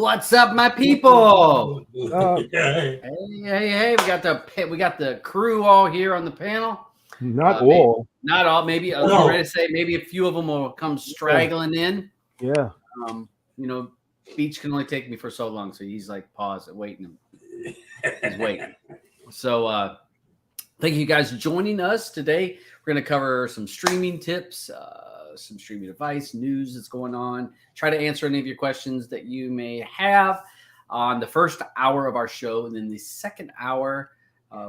What's up, my people? Hey. Hey! We got the crew all here on the panel. Not all. Not all. Maybe I was ready to say maybe a few of them will come straggling in. Yeah. Beach can only take me for so long, so he's like paused, waiting. He's waiting. So thank you guys for joining us today. We're going to cover some streaming tips, some streaming advice, news that's going on. Try to answer any of your questions that you may have on the first hour of our show. And then the second hour,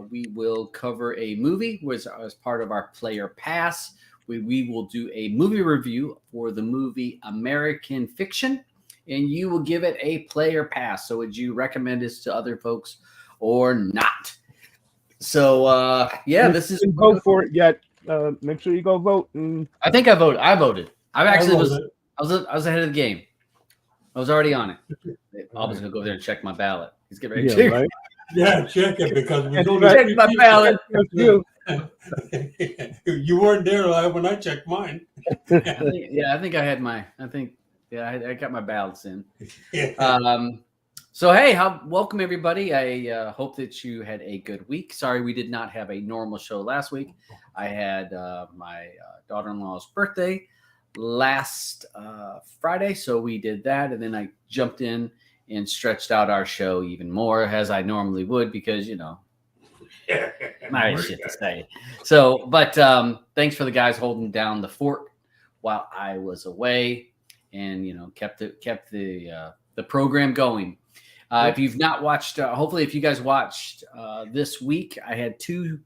we will cover a movie as part of our Player Pass. We will do a movie review for the movie American Fiction, and you will give it a Player Pass. So would you recommend this to other folks or not? So, this is... Vote for it yet. Make sure you go vote. I think I voted. I voted. I was ahead of the game. I was already on it. I was going to go there and check my ballot. He's getting ready to check. Right? Yeah, check it because we don't check my ballot. You weren't there when I checked mine. I think I had my. I got my ballots in. So hey, welcome everybody. I hope that you had a good week. Sorry we did not have a normal show last week. I had my daughter-in-law's birthday last Friday, so we did that, and then I jumped in and stretched out our show even more as I normally would because my shit to say. So, but thanks for the guys holding down the fort while I was away, and kept the program going. If you've not watched, hopefully if you guys watched this week, I had two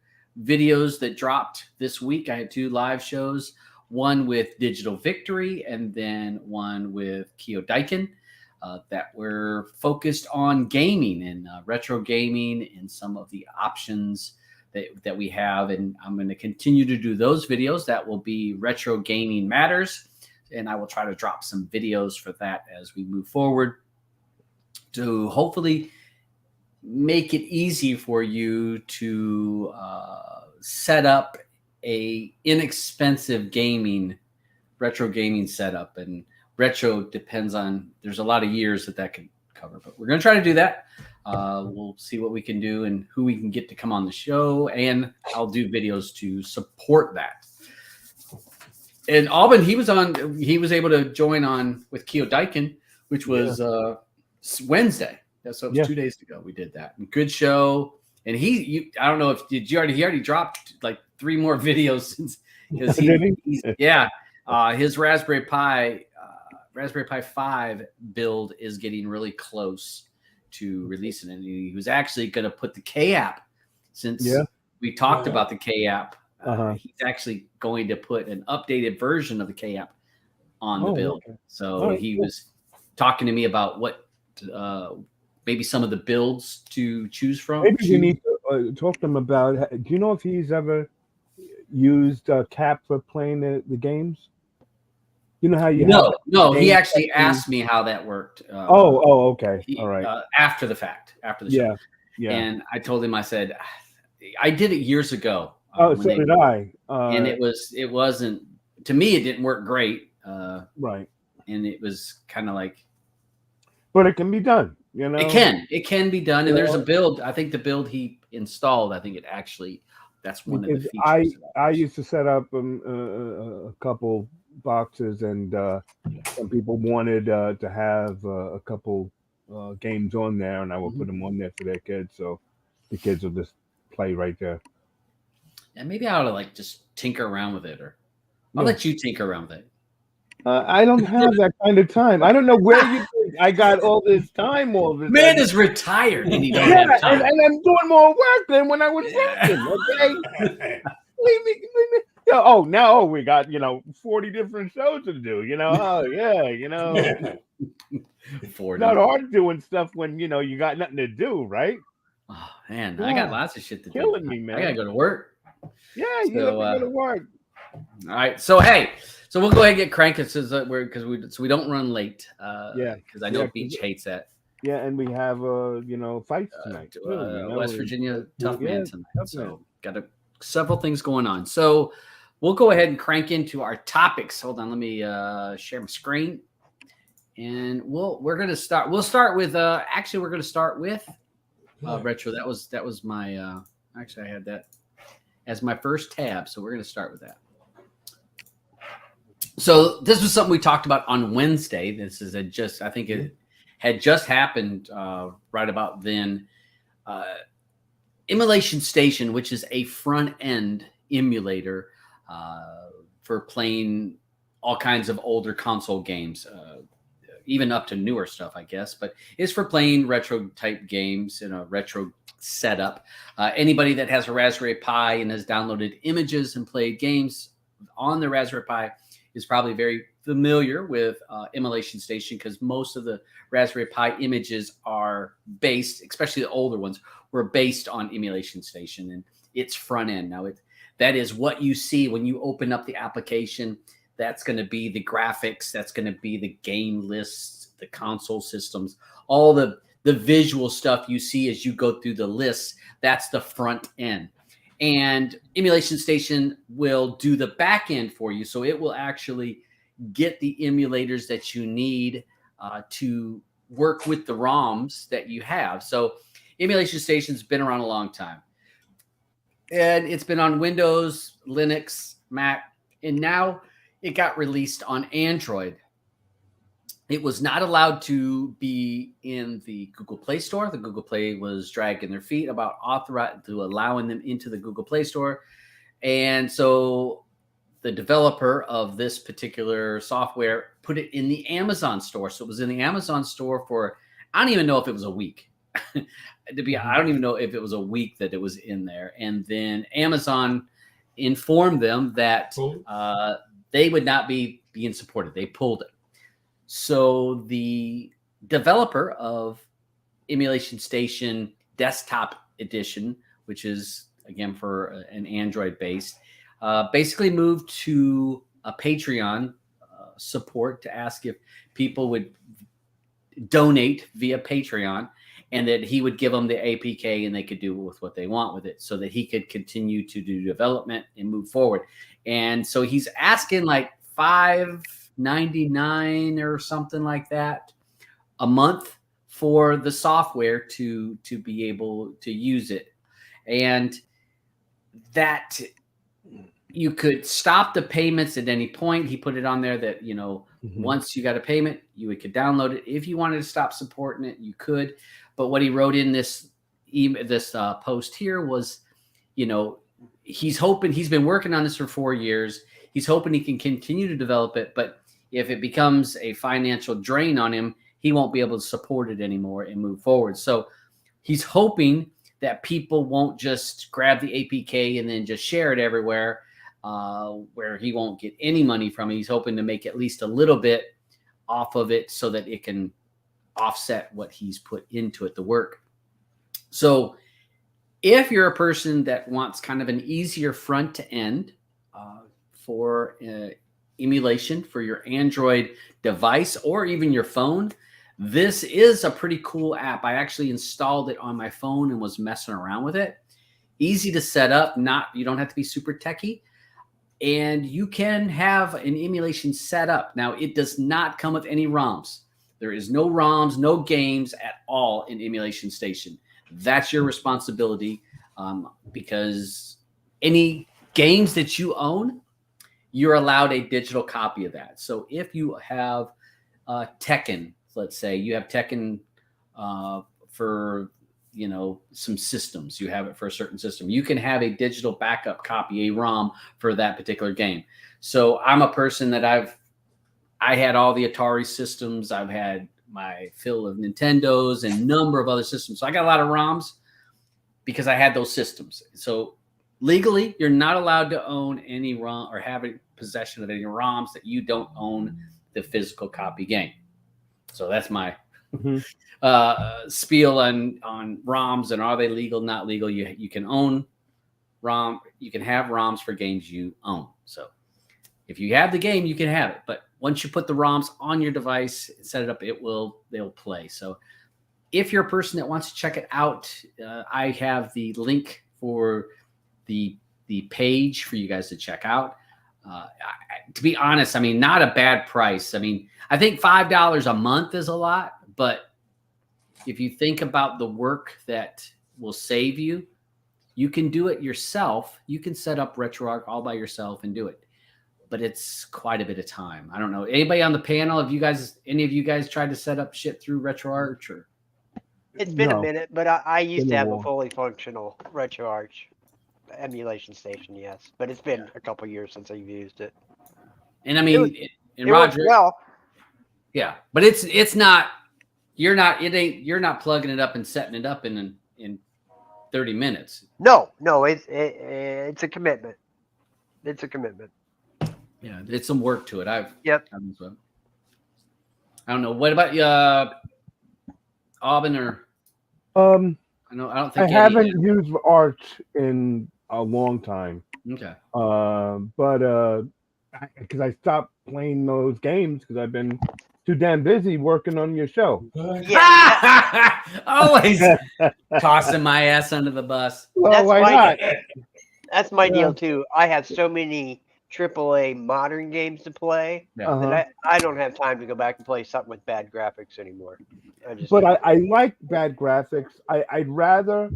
videos that dropped this week. I had two live shows, one with Digital Victory and then one with Koidiekin that were focused on gaming and retro gaming and some of the options that we have. And I'm going to continue to do those videos. That will be Retro Gaming Matters. And I will try to drop some videos for that as we move forward, to hopefully make it easy for you to set up a inexpensive retro gaming setup. And retro depends on, there's a lot of years that can cover, but we're going to try to do that. We'll see what we can do and who we can get to come on the show, and I'll do videos to support that. And Alban, he was able to join on with Koidiekin, which was Wednesday. So it was 2 days ago we did that. And good show. And I don't know if he already dropped like 3 more videos since, because his Raspberry Pi 5 build is getting really close to releasing it. And he was actually going to put the K app, since we talked about the K app. He's actually going to put an updated version of the K app on the build. Okay. So he was talking to me about what maybe some of the builds to choose from. Maybe you need to talk to him about. Do you know if he's ever used cap for playing the games? You know how you no. He actually asked me how that worked. Okay, all right. After the fact, after the show, and I told him, I said, I did it years ago. So did I. And it wasn't, to me, it didn't work great. Right. And it was kind of like, but it can be done. It can be done. And there's a build. I think the build he installed, I think it actually, that's one of the features. I used to set up a couple boxes, and some people wanted to have a couple games on there, and I will put them on there for their kids, so the kids will just play right there. And maybe I ought to just tinker around with it, or I'll let you tinker around with it. I don't have that kind of time. I don't know where you think I got all this time. Man is retired and he don't have time. And I'm doing more work than when I was working. Okay, leave me. Now we got 40 different shows to do. 40. Not hard doing stuff when you got nothing to do, right? Oh man, I got lots of shit to do. Killing me, man. I gotta go to work. Yeah, you gotta go to work. All right, so we'll go ahead and get cranking so we don't run late. Because I know Beach hates that. Yeah, and we have fights tonight. West Virginia tough man tonight. So got several things going on. So we'll go ahead and crank into our topics. Hold on, let me share my screen, and we're gonna start. We'll start with actually we're gonna start with retro. That was my actually I had that as my first tab, so we're gonna start with that. So this was something we talked about on Wednesday. This is I think it had just happened right about then. Emulation Station, which is a front end emulator for playing all kinds of older console games, even up to newer stuff, I guess. But it's for playing retro type games in a retro setup. Anybody that has a Raspberry Pi and has downloaded images and played games on the Raspberry Pi is probably very familiar with Emulation Station, because most of the Raspberry Pi images are based, especially the older ones, were based on Emulation Station and its front end. Now, that is what you see when you open up the application. That's going to be the graphics. That's going to be the game lists, the console systems, all the visual stuff you see as you go through the lists. That's the front end. And Emulation Station will do the back end for you. So it will actually get the emulators that you need to work with the ROMs that you have. So Emulation Station's been around a long time. And it's been on Windows, Linux, Mac, and now it got released on Android. It was not allowed to be in the Google Play Store. The Google Play was dragging their feet about allowing them into the Google Play Store. And so the developer of this particular software put it in the Amazon store. So it was in the Amazon store for, I don't even know if it was a week. I don't even know if it was a week that it was in there. And then Amazon informed them that they would not be being supported. They pulled it. So the developer of Emulation Station Desktop Edition, which is, again, for an Android based, basically moved to a Patreon support to ask if people would donate via Patreon, and that he would give them the APK and they could do with what they want with it, so that he could continue to do development and move forward. And so he's asking like $5.99 or something like that a month for the software to be able to use it. And that you could stop the payments at any point. He put it on there that, once you got a payment, you could download it. If you wanted to stop supporting it, you could. But what he wrote in this post here was, he's hoping, he's been working on this for 4 years. He's hoping he can continue to develop it. But if it becomes a financial drain on him, he won't be able to support it anymore and move forward. So he's hoping that people won't just grab the APK and then just share it everywhere, where he won't get any money from it. He's hoping to make at least a little bit off of it so that it can offset what he's put into it, the work. So if you're a person that wants kind of an easier front to end for emulation for your Android device or even your phone, this is a pretty cool app. I actually installed it on my phone and was messing around with it. Easy to set up. You don't have to be super techie. And you can have an emulation set up. Now, it does not come with any ROMs. There is no ROMs, no games at all in Emulation Station. That's your responsibility, because any games that you own, you're allowed a digital copy of that. So if you have Tekken, let's say you have Tekken for some systems, you have it for a certain system, you can have a digital backup copy, a ROM for that particular game. So I'm a person that I had all the Atari systems. I've had my fill of Nintendos and a number of other systems. So I got a lot of ROMs because I had those systems. So legally, you're not allowed to own any ROM or have possession of any ROMs that you don't own the physical copy game. So that's my spiel on ROMs and are they legal, not legal. You can own ROM. You can have ROMs for games you own. So if you have the game, you can have it. But once you put the ROMs on your device, set it up, they'll play. So if you're a person that wants to check it out, I have the link for the page for you guys to check out. to be honest, I mean, not a bad price. I mean, I think $5 a month is a lot, but if you think about the work that will save you, you can do it yourself. You can set up RetroArch all by yourself and do it, but it's quite a bit of time. I don't know. Anybody on the panel? Have you guys, any of you guys tried to set up shit through RetroArch? Or? It's been a minute, but I used to have a long. fully functional RetroArch emulation station, yes. But it's been a couple years since I've used it. And I mean, It works well. Yeah, but it's not. You're not plugging it up and setting it up in 30 minutes. No, it's a commitment. It's a commitment. Yeah, it's some work to it. I don't know. What about you, Aubin or? I don't think I haven't used Arch in a long time. Okay. But because I stopped playing those games because I've been too damn busy working on your show. Yeah. Always tossing my ass under the bus. Well, why not? That's my deal too. I have so many AAA modern games to play that I don't have time to go back and play something with bad graphics anymore. I like bad graphics. I'd rather,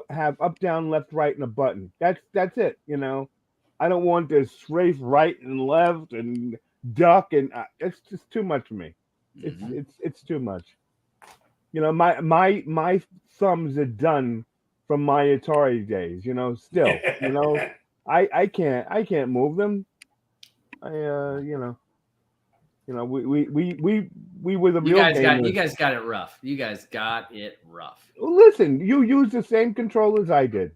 have up, down, left, right, and a button. That's it. I don't want to strafe right and left and duck, and it's just too much for me. It's too much. My thumbs are done from my Atari days. Still, I can't move them. We were the real gamers. You guys got it rough. You guys got it rough. Listen, you used the same controllers I did.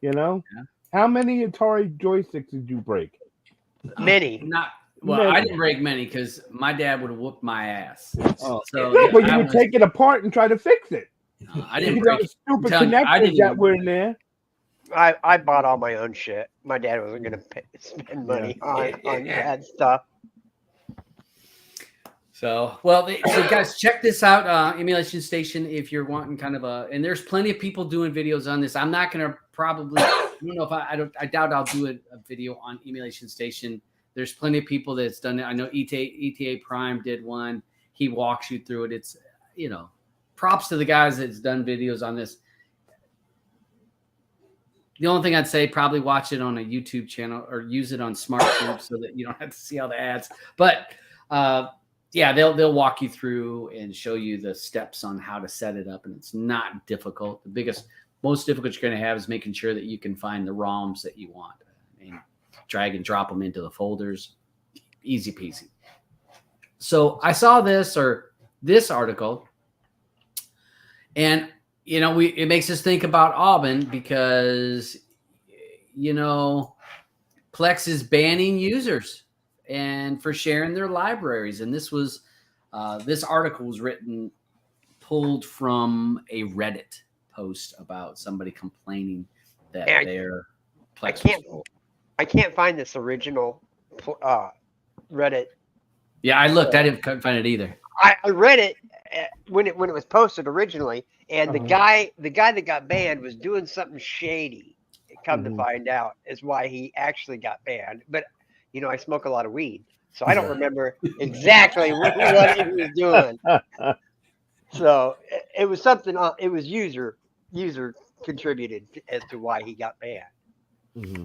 Yeah. How many Atari joysticks did you break? Many. Many. I didn't break many because my dad would have whooped my ass. But you would take it apart and try to fix it. I didn't break it. Stupid connectors that were in there. I bought all my own shit. My dad wasn't going to spend money on bad stuff. So guys, check this out, Emulation Station, if you're wanting kind of and there's plenty of people doing videos on this. I'm not going to probably, I don't know if I doubt I'll do a video on Emulation Station. There's plenty of people that's done it. I know ETA Prime did one. He walks you through it. It's, props to the guys that's done videos on this. The only thing I'd say, probably watch it on a YouTube channel or use it on SmartTube so that you don't have to see all the ads. But they'll walk you through and show you the steps on how to set it up, and it's not difficult. The most difficult you're going to have is making sure that you can find the ROMs that you want and drag and drop them into the folders. Easy peasy. So I saw this article, and it makes us think about Aubin because Plex is banning users and for sharing their libraries. And this article was pulled from a Reddit post about somebody complaining that their Plex was full. I can't find this original Reddit. Yeah, I looked. I couldn't find it either. I read it when it was posted originally, and the guy that got banned was doing something shady. Come to find out is why he actually got banned. But I smoke a lot of weed, so I don't remember exactly what he was doing. So it was something. It was user contributed as to why he got banned. Mm-hmm.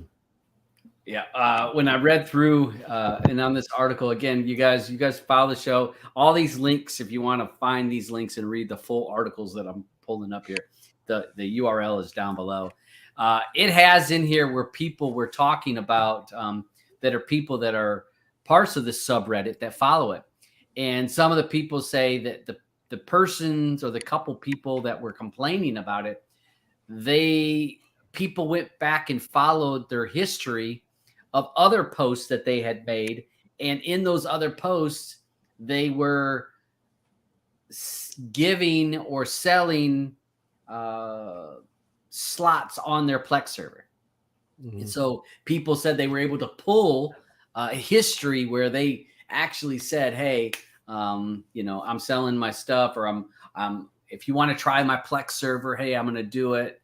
Yeah. When I read through and on this article, again, you guys follow the show. All these links, if you want to find these links and read the full articles that I'm pulling up here, the URL is down below. It has in here where people were talking about that are people that are parts of the subreddit that follow it. And some of the people say that the persons or the couple people that were complaining about it, people went back and followed their history of other posts that they had made. And in those other posts, they were giving or selling slots on their Plex server. And so people said they were able to pull a history where they actually said, hey, I'm selling my stuff, or I'm if you want to try my Plex server, hey, I'm going to do it.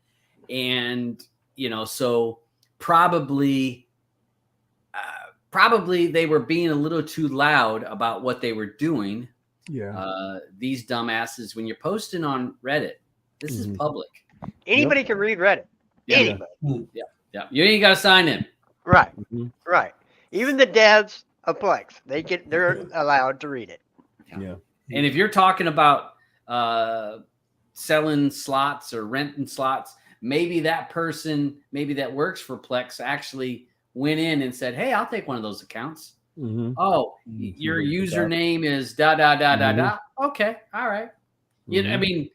And, so probably probably they were being a little too loud about what they were doing. Yeah. These dumbasses, when you're posting on Reddit, this is public. Anybody can read Reddit. Yeah. Anybody. Yeah. You ain't got to sign in. Right. Right. Even the devs of Plex, they're allowed to read it. Yeah. And if you're talking about selling slots or renting slots, maybe that person, maybe that works for Plex, actually went in and said, "Hey, I'll take one of those accounts." Oh, your username is da da da da da. Okay, all right. You know, I mean,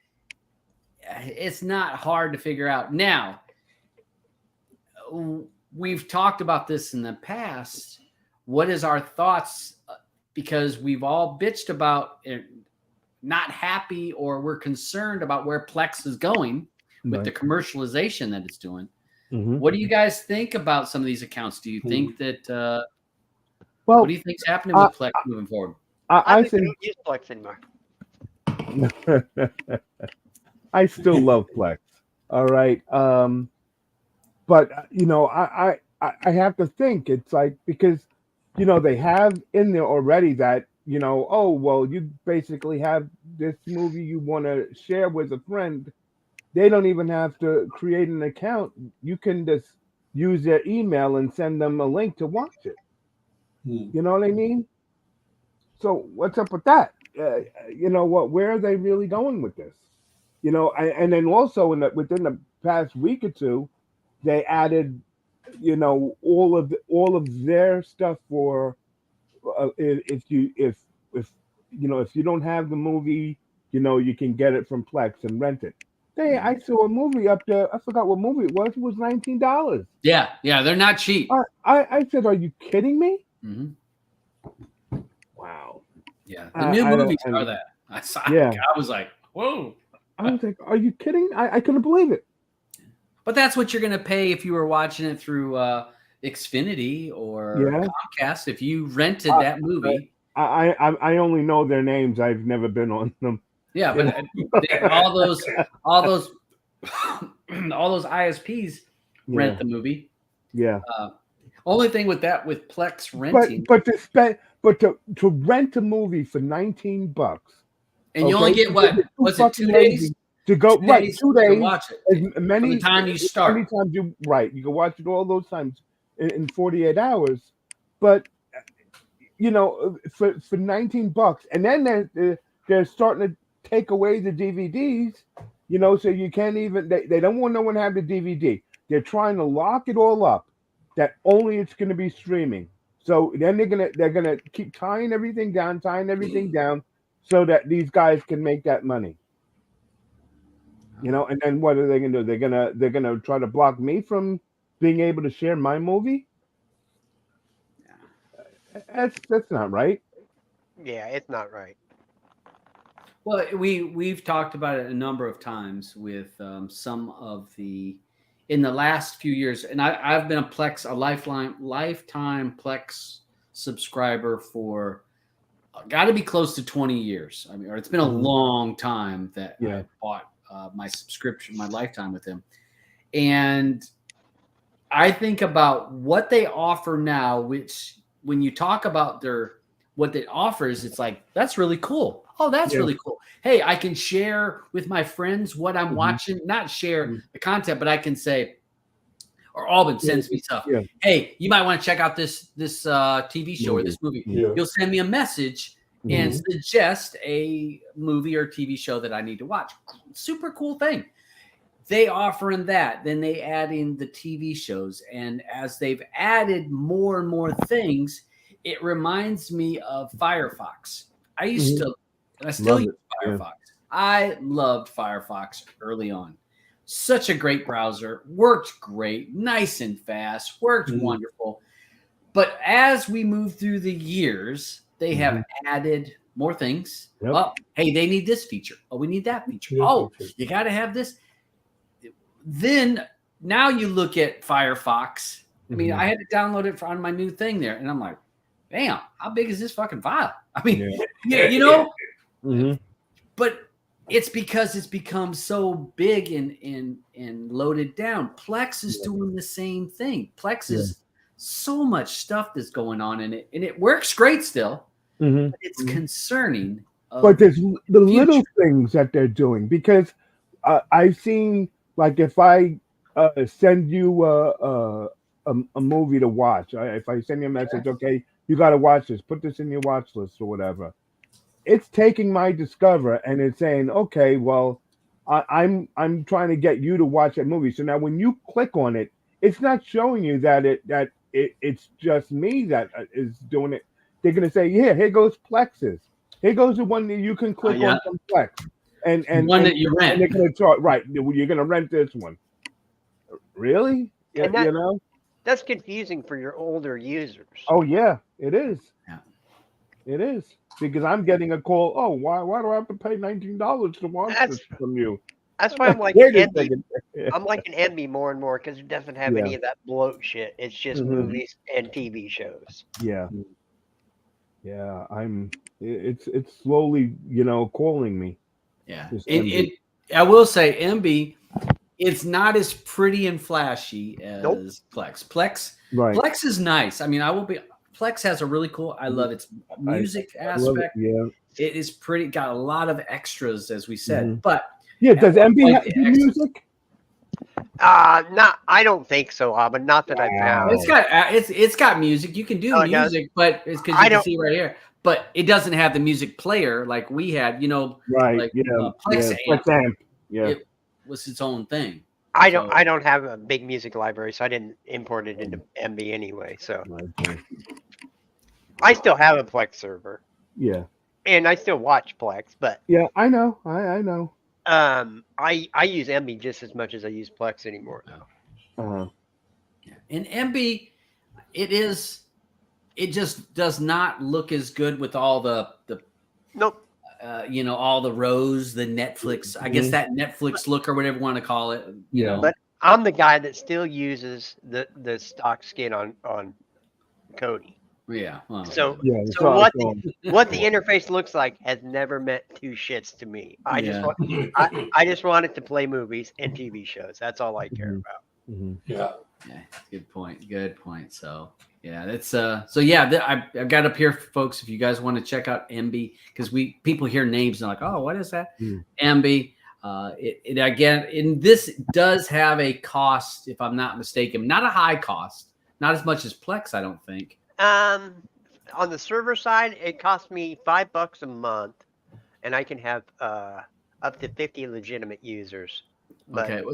it's not hard to figure out. Now, we've talked about this in the past. What is our thoughts? Because we've all bitched about it, not happy, or we're concerned about where Plex is going with the commercialization that it's doing. What do you guys think about some of these accounts? Do you think that what do you think's happening with Plex moving forward? I think don't use Plex anymore. I still love Plex. All right. But you know, I have to think it's like, because you know they have in there already that, you know, oh well, you basically have this movie you want to share with a friend. They don't even have to create an account. You can just use their email and send them a link to watch it. You know what I mean? So what's up with that? You know what? Where are they really going with this? You know, and then also within the past week or two, they added, you know, all of their stuff for if you don't have the movie, you know, you can get it from Plex and rent it. I saw a movie up there. I forgot what movie it was. It was $19. Yeah, they're not cheap. I said, "Are you kidding me?" Wow. Yeah, the new movies are that. I was like, whoa. I was like, "Are you kidding?" I couldn't believe it. But that's what you're going to pay if you were watching it through Xfinity or Comcast. If you rented that movie, I only know their names. I've never been on them. Yeah, but all those ISPs rent the movie. Yeah. Only thing with Plex renting, but to rent a movie for $19, and you only get what? Was it 2 days? To go 2 days. To watch it. As many from the time you start. Many times you can watch it all those times in 48 hours. But you know, for $19, and then they're starting to take away the DVDs. You know, so you can't even. They don't want no one to have the DVD. They're trying to lock it all up. That only it's going to be streaming. So then they're gonna keep tying everything down, so that these guys can make that money. You know, and then what are they gonna do? They're gonna try to block me from being able to share my movie. That's not right. Yeah, it's not right. Well, we've talked about it a number of times with some of the in the last few years, and I've been a lifetime Plex subscriber for got to be close to 20 years. I mean, or it's been a long time that I bought my subscription, my lifetime with them. And I think about what they offer now, which when you talk about what it offers, it's like, that's really cool. Oh, that's really cool. Hey, I can share with my friends what I'm watching, not share the content, but I can say, or Alban sends me stuff. Yeah. Hey, you might want to check out this TV show or this movie. Yeah. You'll send me a message and suggest a movie or TV show that I need to watch. Super cool thing. They offering that. Then they add in the TV shows. And as they've added more and more things, it reminds me of Firefox. I used to, and I still use Firefox. Yeah. I loved Firefox early on. Such a great browser. Worked great. Nice and fast. Worked wonderful. But as we move through the years, they have added more things. Yep. Oh, hey, they need this feature. Oh, we need that feature. You got to have this. Then now you look at Firefox. I mean, I had to download it on my new thing there. And I'm like, damn, how big is this fucking file? I mean, you know, but it's because it's become so big and loaded down. Plex is doing the same thing. Plex is so much stuff that's going on in it, and it works great still. Mhm. But it's concerning. But there's the little future. things that they're doing, because I've seen, like, if I send you a movie to watch, if I send you a message, okay, you got to watch this, put this in your watch list or whatever. It's taking my Discover and it's saying, okay, well, I'm trying to get you to watch that movie. So now when you click on it, it's not showing you that it's just me that is doing it. They're gonna say, yeah, here goes Plex's. Here goes the one that you can click on from Plex, and one that you rent. And they're gonna talk, right? You're gonna rent this one. Really? And You know? That's confusing for your older users. Oh yeah, it is. Yeah. It is, because I'm getting a call. Oh, why do I have to pay $19 to watch this from you? That's why I'm like Wait a an MB. second. I'm like an MB more and more because it doesn't have any of that bloat shit. It's just movies and TV shows. Yeah. Yeah, it's slowly, calling me. Yeah. This I will say MB, it's not as pretty and flashy as Plex. Plex is nice. I mean, Plex has a really cool, I love its music aspect. Yeah. It is pretty, got a lot of extras, as we said. But yeah, does MB have music? I don't think so, but not that I found. It's got music. You can do music, but it's because you can see right here. But it doesn't have the music player like we had. Right? Like, Plex amp. Yeah, it was its own thing. I don't have a big music library, so I didn't import it into MB anyway. So I still have a Plex server. Yeah, and I still watch Plex, but yeah, I know. I know. I use MB just as much as I use Plex anymore now. And MB, it just does not look as good with all the nope. All the rows, the Netflix, I guess that Netflix look or whatever you want to call it. You know. But I'm the guy that still uses the stock skin on Kodi. Yeah. Well, so what the interface looks like has never meant two shits to me. I just want it to play movies and TV shows. That's all I care about. Yeah. Good point. So yeah, that's I've got up here, folks. If you guys want to check out MB, because people hear names and like, oh, what is that? MB. This does have a cost, if I'm not mistaken, not a high cost, not as much as Plex, I don't think. On the server side, it costs me $5 a month, and I can have up to 50 legitimate users. But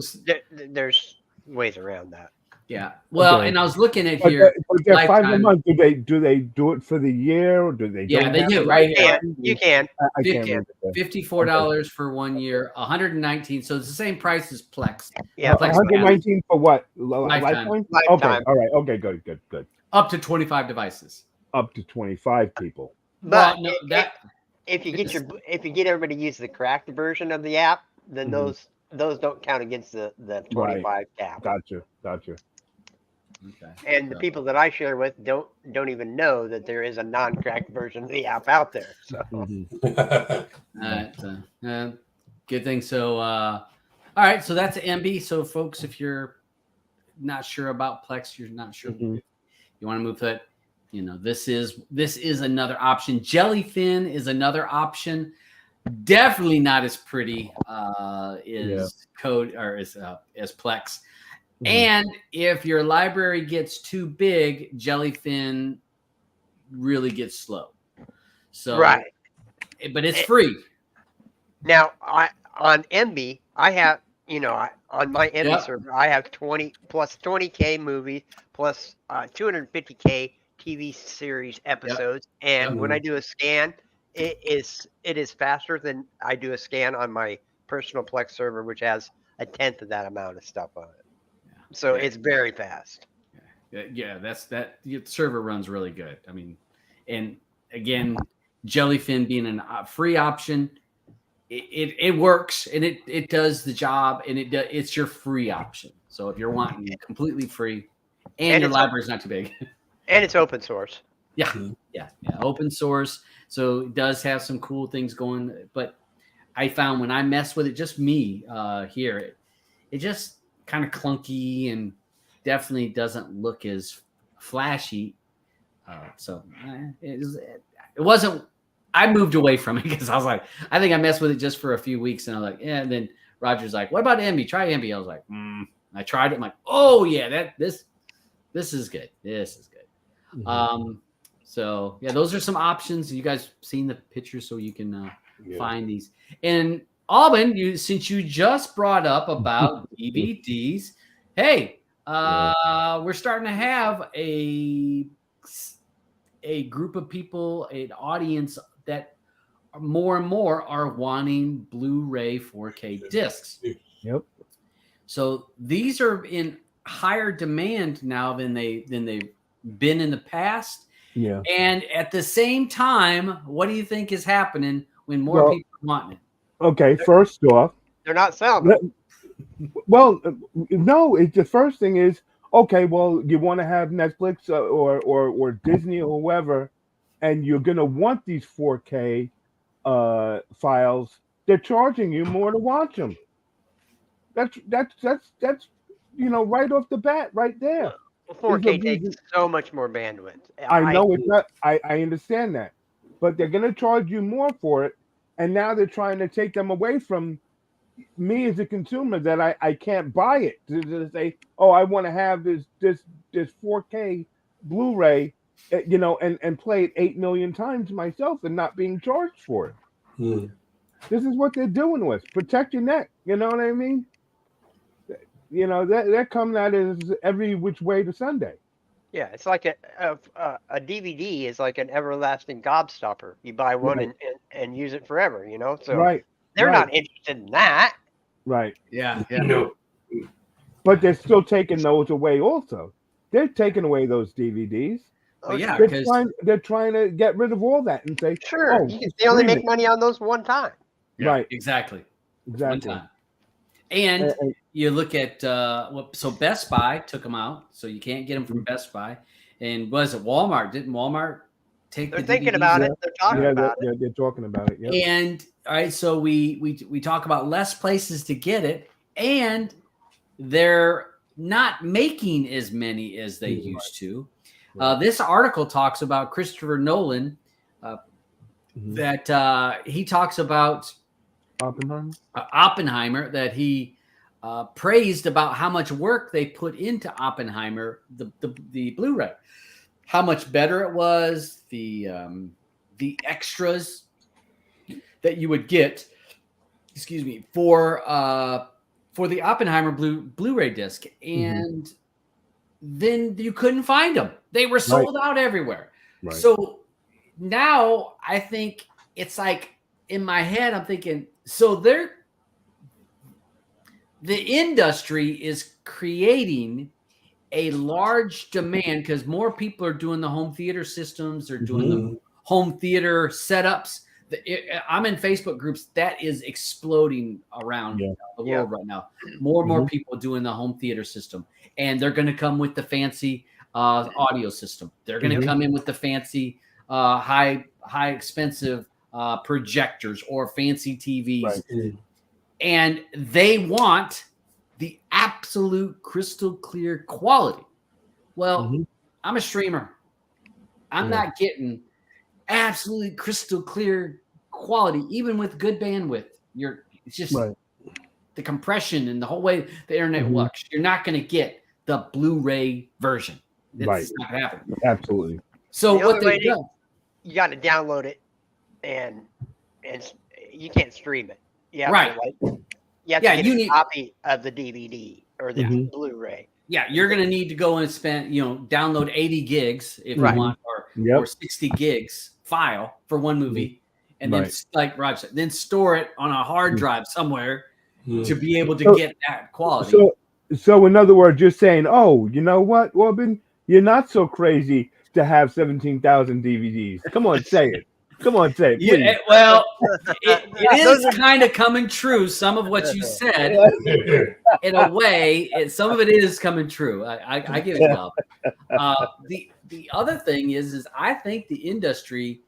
there's ways around that. Yeah. Well, and I was looking at here. But they're $5 a month. Do they do it for the year, or do they? Yeah, they do. Right here. You can. $54 for 1 year, $119. So it's the same price as Plex. Yeah. Plex $119 for what? Lifetime. Okay. All right. Okay. Good. Up to 25 devices. Up to 25 people. But if you get everybody to use the cracked version of the app, then those don't count against the 25 cap. Gotcha. Okay. And the people that I share with don't even know that there is a non-cracked version of the app out there. So good thing. So all right, so that's MB. So folks, if you're not sure about Plex, you're not sure you want to move to that, this is another option. Jellyfin is another option. Definitely not as pretty as Plex. And if your library gets too big, Jellyfin really gets slow. So but it's free. Now on MB, I have on my MB server, I have 20 plus 20K movies plus 250K TV series episodes, and when I do a scan, it is faster than I do a scan on my personal Plex server, which has a tenth of that amount of stuff on it. So it's very fast. Yeah, that server runs really good. I mean, and again, Jellyfin being a free option, it works and it does the job, and it's your free option. So if you're wanting completely free, and your library's not too big, and it's open source. Yeah, open source. So it does have some cool things going. But I found when I mess with it, just me here, it just kind of clunky and definitely doesn't look as flashy. It wasn't. I moved away from it because I was like, I think I messed with it just for a few weeks, and I was like, yeah. And then Roger's like, what about Emby? Try Emby. I was like, I tried it. I'm like, oh yeah, this is good. This is good. Mhm. So yeah, those are some options. You guys seen the pictures, so you can find these. And Alban, since you just brought up about DVDs, hey, we're starting to have a group of people, an audience that more and more are wanting Blu-ray 4K discs. Yep. So these are in higher demand now than they've been in the past. Yeah. And at the same time, what do you think is happening when more people are wanting it? Okay, first off, They're not selling them. well, no. The first thing is, okay, well, you want to have Netflix or Disney or whoever, and you're gonna want these 4K files. They're charging you more to watch them. That's right off the bat, right there. Well, 4K takes so much more bandwidth. I know it's not. I understand that, but they're gonna charge you more for it, and now they're trying to take them away from me as a consumer that I can't buy it to say, oh, I want to have this 4K Blu-ray, and play it 8 million times myself and not being charged for it. This is what they're doing to us. Protect your neck. You know what I mean? They're coming at us every which way to Sunday. Yeah, it's like a DVD is like an everlasting gobstopper. You buy one and use it forever, So they're not interested in that. Right. Yeah. No. But they're still taking those away also. They're taking away those DVDs. Oh, yeah, they're trying to get rid of all that and say, sure, they only make money on those one time. Yeah, right. Exactly. One time. And you look at so Best Buy took them out, so you can't get them from Best Buy. And was it Walmart? Didn't Walmart take? They're thinking about it. They're talking about it. Yeah, they're talking about it. Yep. And all right, so we talk about less places to get it, and they're not making as many as they used to. This article talks about Christopher Nolan, that he talks about Oppenheimer, that he praised about how much work they put into Oppenheimer, the Blu-ray, how much better it was, the extras that you would get, for the Oppenheimer Blu-ray disc, and then you couldn't find them. They were sold out everywhere. Right. So now I think it's like in my head, I'm thinking, so the industry is creating a large demand because more people are doing the home theater systems, they're doing the home theater setups. I'm in Facebook groups that is exploding around the world right now. More and more people doing the home theater system, and they're going to come with the fancy audio system. They're going to come in with the fancy, high expensive projectors or fancy TVs, and they want the absolute crystal clear quality. Well, I'm a streamer. I'm not getting absolutely crystal clear quality, even with good bandwidth. It's just the compression and the whole way the internet works. You're not going to get the Blu-ray version. It's not going to happen. Absolutely. So what they do, you got to download it, and you can't stream it. Yeah, you have to get a copy of the DVD or the Blu-ray. Yeah, you're going to need to go and spend, download 80 gigs if you want, or 60 gigs file for one movie, and then, like Roger said, then store it on a hard drive somewhere to be able to get that quality. So in other words, you're saying, oh, you know what, Robin, you're not so crazy to have 17,000 DVDs. Come on, say it. Come on, say it. Please. Yeah, well, it is kind of coming true. Some of what you said, in a way, some of it is coming true. I give it up. The other thing is I think the industry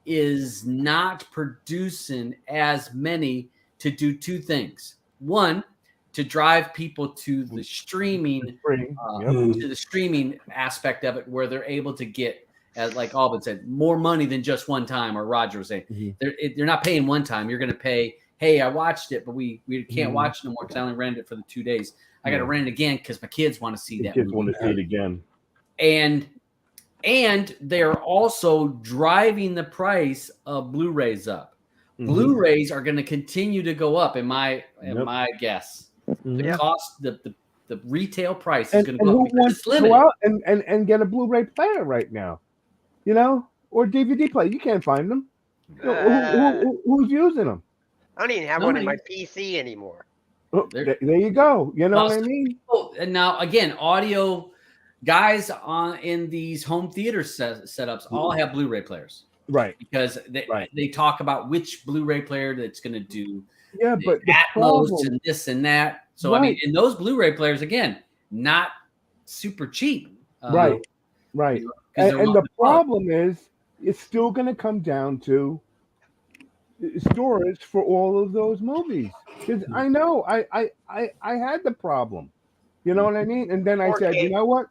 is not producing as many to do two things. One, to drive people to the streaming, to the streaming aspect of it, where they're able to get, as like Alban said, more money than just one time. Or Roger was saying, they're not paying one time. You're going to pay. Hey, I watched it, but we can't watch it no more because I only rented it for the 2 days. I got to rent it again because my kids want to see that. Kids want to see it again. And they're also driving the price of Blu-rays up. Blu-rays are going to continue to go up, in my guess. The cost, the retail price is going to go up. Who wants to go out and get a Blu-ray player right now? You know, or DVD player? You can't find them. Who's using them? I don't even have one in my PC anymore. Oh, there you go. You know what I mean? And now again, audio guys in these home theater setups all have Blu-ray players, right? Because they talk about which Blu-ray player that's going to do but the Atmos problem, and this and that. So I mean, and those Blu-ray players again, not super cheap, right? You know, and the problem is, it's still going to come down to storage for all of those movies. Because I know I had the problem, you know what I mean? And then I said, you know what?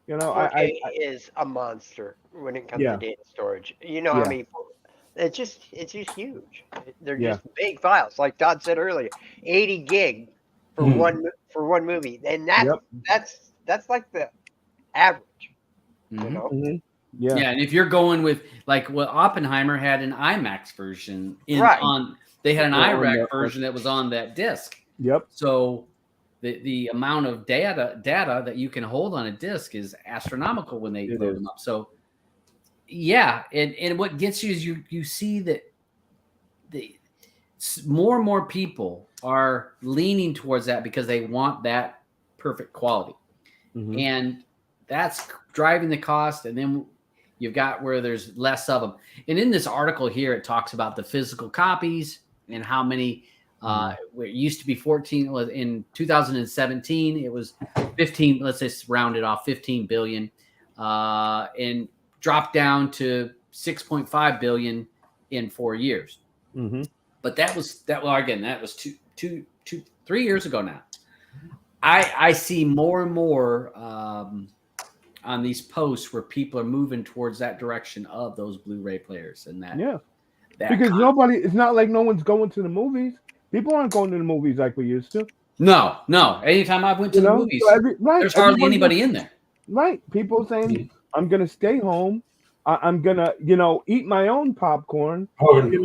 You know, 4K is a monster when it comes to data storage. You know, I mean, it's just huge. They're just big files, like Todd said earlier. 80 gig for one movie, and that's like the average. You know. Yeah, and if you're going with like what Oppenheimer had an IMAX version they had an IRAC version that was on that disc. So the amount of data that you can hold on a disc is astronomical when they load them up. So and what gets you is you see that more and more people are leaning towards that because they want that perfect quality. And that's driving the cost, and then you've got where there's less of them. And in this article here, it talks about the physical copies and how many. Where it used to be 14. In 2017, it was 15. Let's just round it off, 15 billion, and dropped down to 6.5 billion in 4 years. But that was 3 years ago now. I see more and more on these posts where people are moving towards that direction of those Blu-ray players and that. Because it's not like no one's going to the movies. People aren't going to the movies like we used to. No. Anytime I went to the movies, there's hardly anybody in there. Right. People saying, I'm going to stay home. I'm going to, eat my own popcorn, and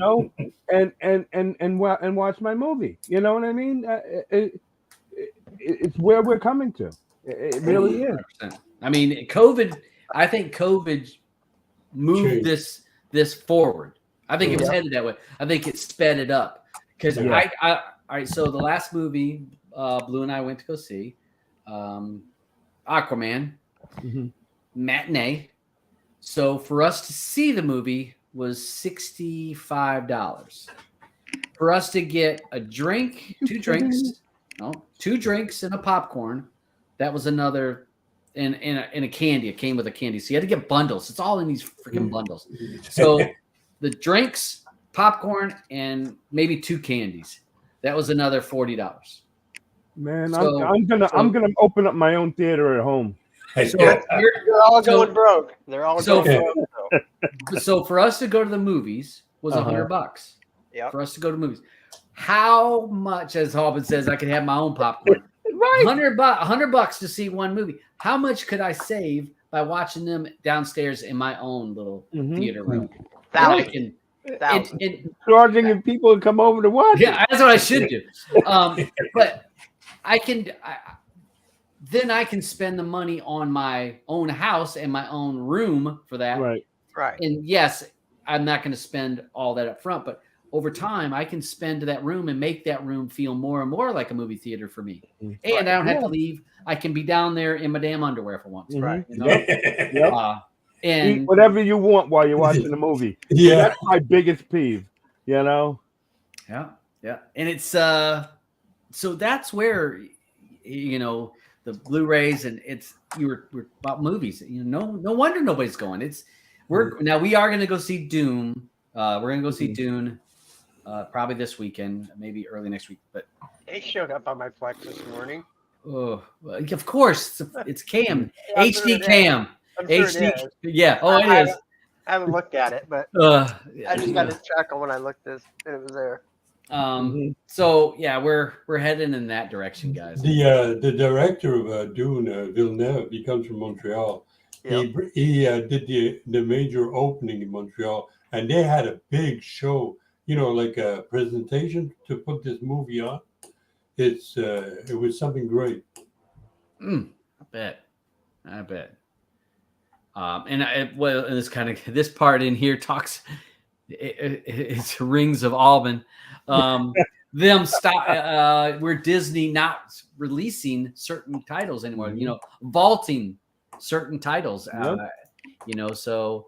watch my movie. You know what I mean? It's where we're coming to. It really is. I mean, I think COVID moved this forward. I think it was headed that way. I think it sped it up. Because all right, so the last movie Blue and I went to go see, Aquaman, matinee. So for us to see the movie was $65. For us to get a drink, two drinks and a popcorn, that was another, and a candy. It came with a candy. So you had to get bundles. It's all in these freaking bundles. So the drinks, popcorn, and maybe 2 candies. That was another $40. Man, so, I'm gonna open up my own theater at home. So you're all going broke. They're all going broke. So for us to go to the movies was $100. Yeah. For us to go to movies, how much, as Alban says, I could have my own popcorn. Right. $100 to see one movie. How much could I save by watching them downstairs in my own little theater room? Charging people to come over to watch. Yeah, that's what I should do. But I can spend the money on my own house and my own room for that. Right. And yes, I'm not going to spend all that up front, but over time, I can spend to that room and make that room feel more and more like a movie theater for me. And I don't have to leave. I can be down there in my damn underwear for once. Right. And eat whatever you want while you're watching the movie. That's my biggest peeve, Yeah. And it's so that's where the Blu-rays and we're about movies. No wonder nobody's going. We are going to go see Doom. We're going to go see Dune probably this weekend, maybe early next week. But It showed up on my Plex this morning. oh, well, of course, it's cam, I'm sure HD it is. cam, I'm sure HD. it is. Yeah. Oh, it I is. haven't looked at it, but I just got a chuckle when I looked this and it was there. So yeah, we're heading in that direction, guys. The director of Dune, Villeneuve, he comes from Montreal. Yep. He did the major opening in Montreal, and they had a big show, like a presentation to put this movie on. It was something great. I bet. And this part in here talks. It's Rings of Alban. Them stop. Where Disney not releasing certain titles anymore. Vaulting certain titles. So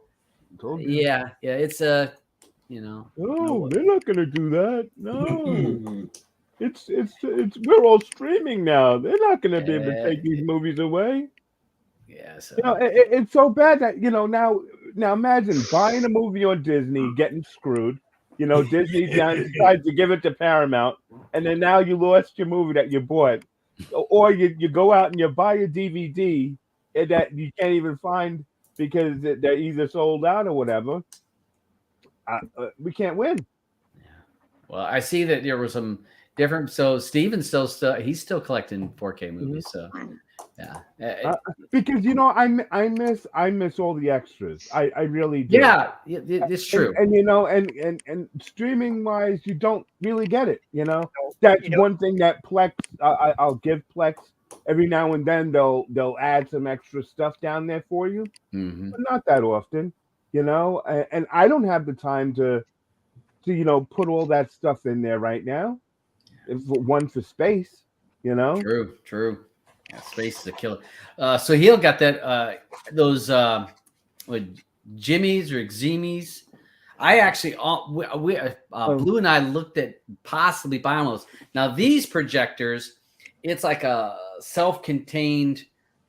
yeah, it's a. No, they're not going to do that. No. It's we're all streaming now. They're not going to be able to take these movies away. Yeah, so it's so bad that now imagine buying a movie on Disney, getting screwed. Disney decides to give it to Paramount, and then now you lost your movie that you bought, or you go out and you buy a DVD that you can't even find because they're either sold out or whatever. We can't win. Well, I see that there were some different. So Steven's he's still collecting 4K movies. So yeah, because I miss all the extras. I really do. Yeah, it's true. And streaming wise, you don't really get it. That's one thing that Plex. I'll give Plex every now and then. They'll add some extra stuff down there for you, but not that often. And I don't have the time to put all that stuff in there right now. One for space, True. Yeah, space is a killer. So he'll got that those Jimmys or Xemies. I actually Blue and I looked at possibly buying those. Now these projectors, it's like a self-contained,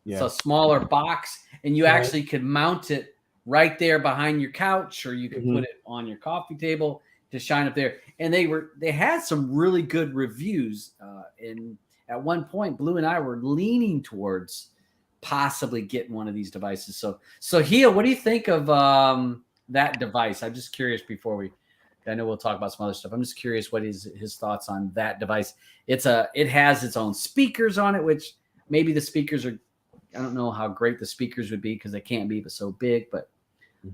it's a smaller box, and you actually could mount it right there behind your couch, or you could put it on your coffee table to shine up there. And they had some really good reviews. And at one point, Blue and I were leaning towards possibly getting one of these devices. So Hia, what do you think of that device? I'm just curious I know we'll talk about some other stuff. I'm just curious what is his thoughts on that device. It has its own speakers on it, which maybe the speakers are, I don't know how great the speakers would be because they can't be so big, but you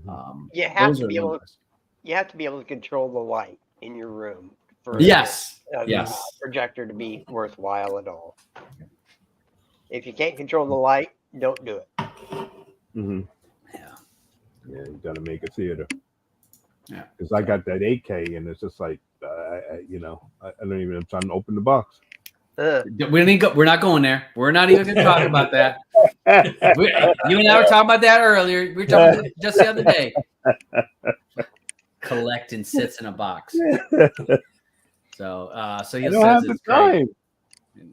have to be able to control the light in your room for the projector to be worthwhile at all. If you can't control the light, don't do it. Yeah, you got to make a theater. Yeah, because I got that 8K, and it's just like I don't even have time to open the box. We're not going there. We're not even going to talk about that. You and I were talking about that earlier. We were talking about just the other day. Collecting sits in a box. So he says it's great.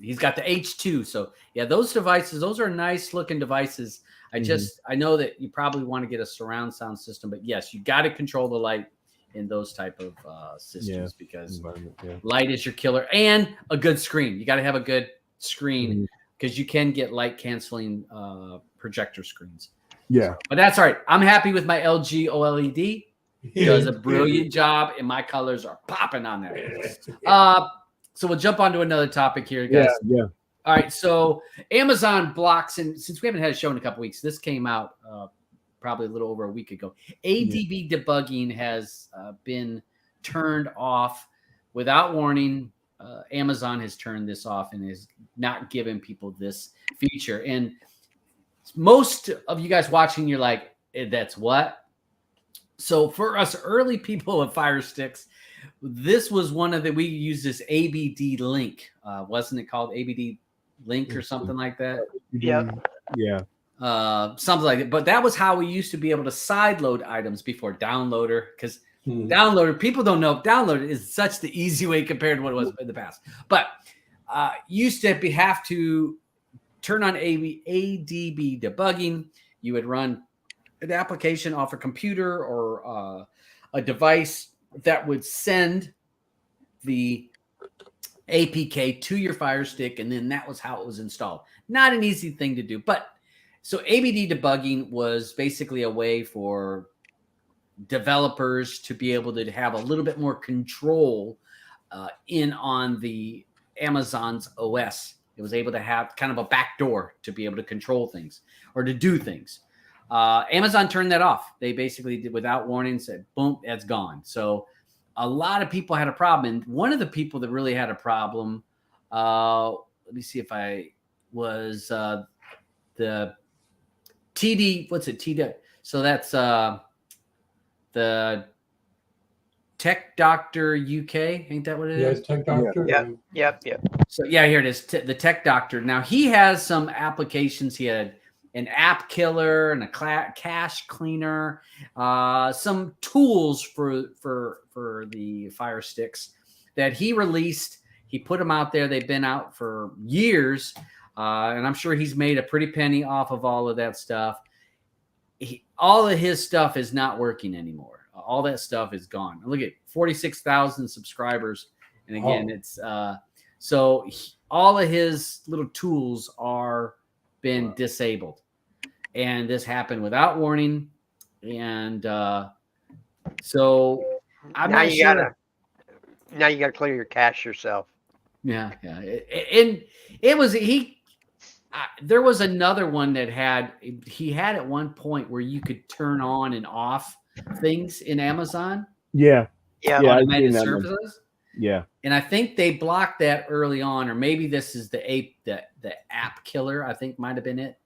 He's got the H2. So yeah, those devices, those are nice looking devices. I know that you probably want to get a surround sound system, but yes, you got to control the light in those type of systems because light is your killer, and a good screen. You got to have a good screen because you can get light canceling projector screens. Yeah, but that's all right. I'm happy with my LG OLED. It does a brilliant job, and my colors are popping on there. So we'll jump on to another topic here, guys. Yeah. All right, so Amazon blocks, and since we haven't had a show in a couple weeks, this came out probably a little over a week ago. ADB debugging has been turned off without warning. Amazon has turned this off and is not giving people this feature. And most of you guys watching, you're like, that's what? So for us early people with Fire Sticks, this was one of we used this ABD link. Wasn't it called ABD link or something like that? Yeah. Something like that. But that was how we used to be able to sideload items before Downloader, because Downloader, people don't know, Downloader is such the easy way compared to what it was in the past. But used to have to turn on ADB debugging. You would run an application off a computer or a device that would send the APK to your Fire Stick, and then that was how it was installed. Not an easy thing to do, but so ABD debugging was basically a way for developers to be able to have a little bit more control in on the Amazon's OS. It was able to have kind of a backdoor to be able to control things or to do things. Amazon turned that off. They basically did without warning, said, boom, that's gone. So a lot of people had a problem. And one of the people that really had a problem, let me see if I was the TD, what's it? TD. So that's the Tech Doctor UK. Ain't that what it is? Yes, Tech Doctor. Yep. So yeah, here it is. The Tech Doctor. Now he has some applications. He had an app killer and a cache cleaner, some tools for the Fire Sticks that he released. He put them out there. They've been out for years, and I'm sure he's made a pretty penny off of all of that stuff. All of his stuff is not working anymore. All that stuff is gone. Look at 46,000 subscribers. And again, it's all of his little tools are been disabled. And this happened without warning. And so I'm now not you sure. Now you gotta clear your cache yourself. Yeah. And it was there was another one that he had at one point where you could turn on and off things in Amazon. Yeah. Automated services. Yeah. And I think they blocked that early on, or maybe this is the app killer. I think might have been it.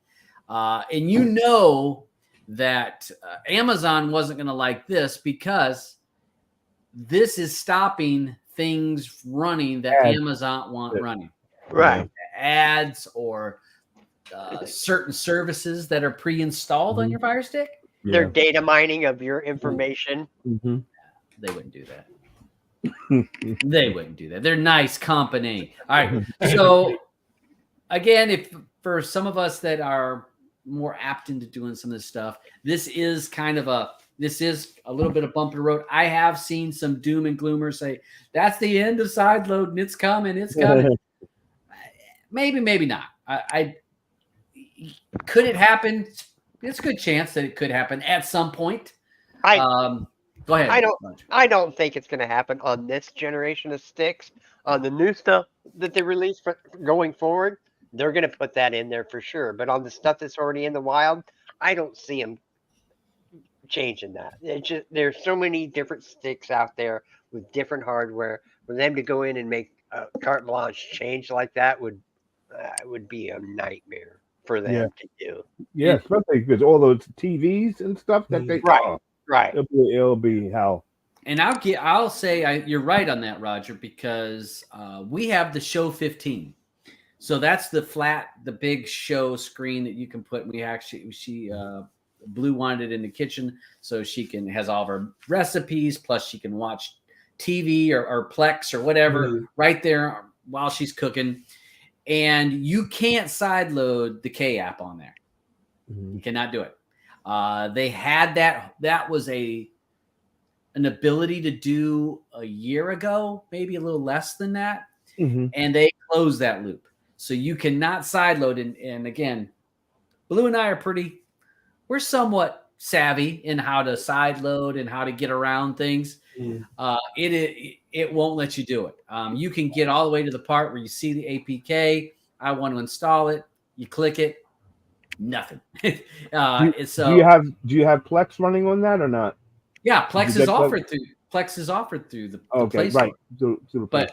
And you know that Amazon wasn't going to like this because this is stopping things running that Amazon want running. Right. Ads or certain services that are pre-installed on your Fire Stick. They're data mining of your information. Mm-hmm. They wouldn't do that. They wouldn't do that. They're nice company. All right. So again, if for some of us that are more apt into doing some of this stuff, this is a little bit of bump in the road. I have seen some doom and gloomers say that's the end of side load and it's coming. Maybe not. I could it happen? It's a good chance that it could happen at some point. Go ahead. I don't think it's going to happen on this generation of sticks. On the new stuff that they release for going forward, they're going to put that in there for sure. But on the stuff that's already in the wild, I don't see them changing that. There's so many different sticks out there with different hardware. For them to go in and make a carte blanche change like that would be a nightmare for them to do. Yeah, especially because all those TVs and stuff that they right. It'll be hell. And I'll say you're right on that, Roger, because we have the Show 15. So that's the big show screen that you can put. Blue wanted it in the kitchen so she has all of her recipes, plus she can watch TV or Plex or whatever right there while she's cooking. And you can't sideload the K app on there. You cannot do it. They had that. That was an ability to do a year ago, maybe a little less than that. And they closed that loop. So you cannot sideload. And again, Blue and I we're somewhat savvy in how to sideload and how to get around things. It won't let you do it. You can get all the way to the part where you see the APK. I want to install it. You click it. Nothing. Do you have Plex running on that or not? Yeah, Plex is offered through the Play Store. Right.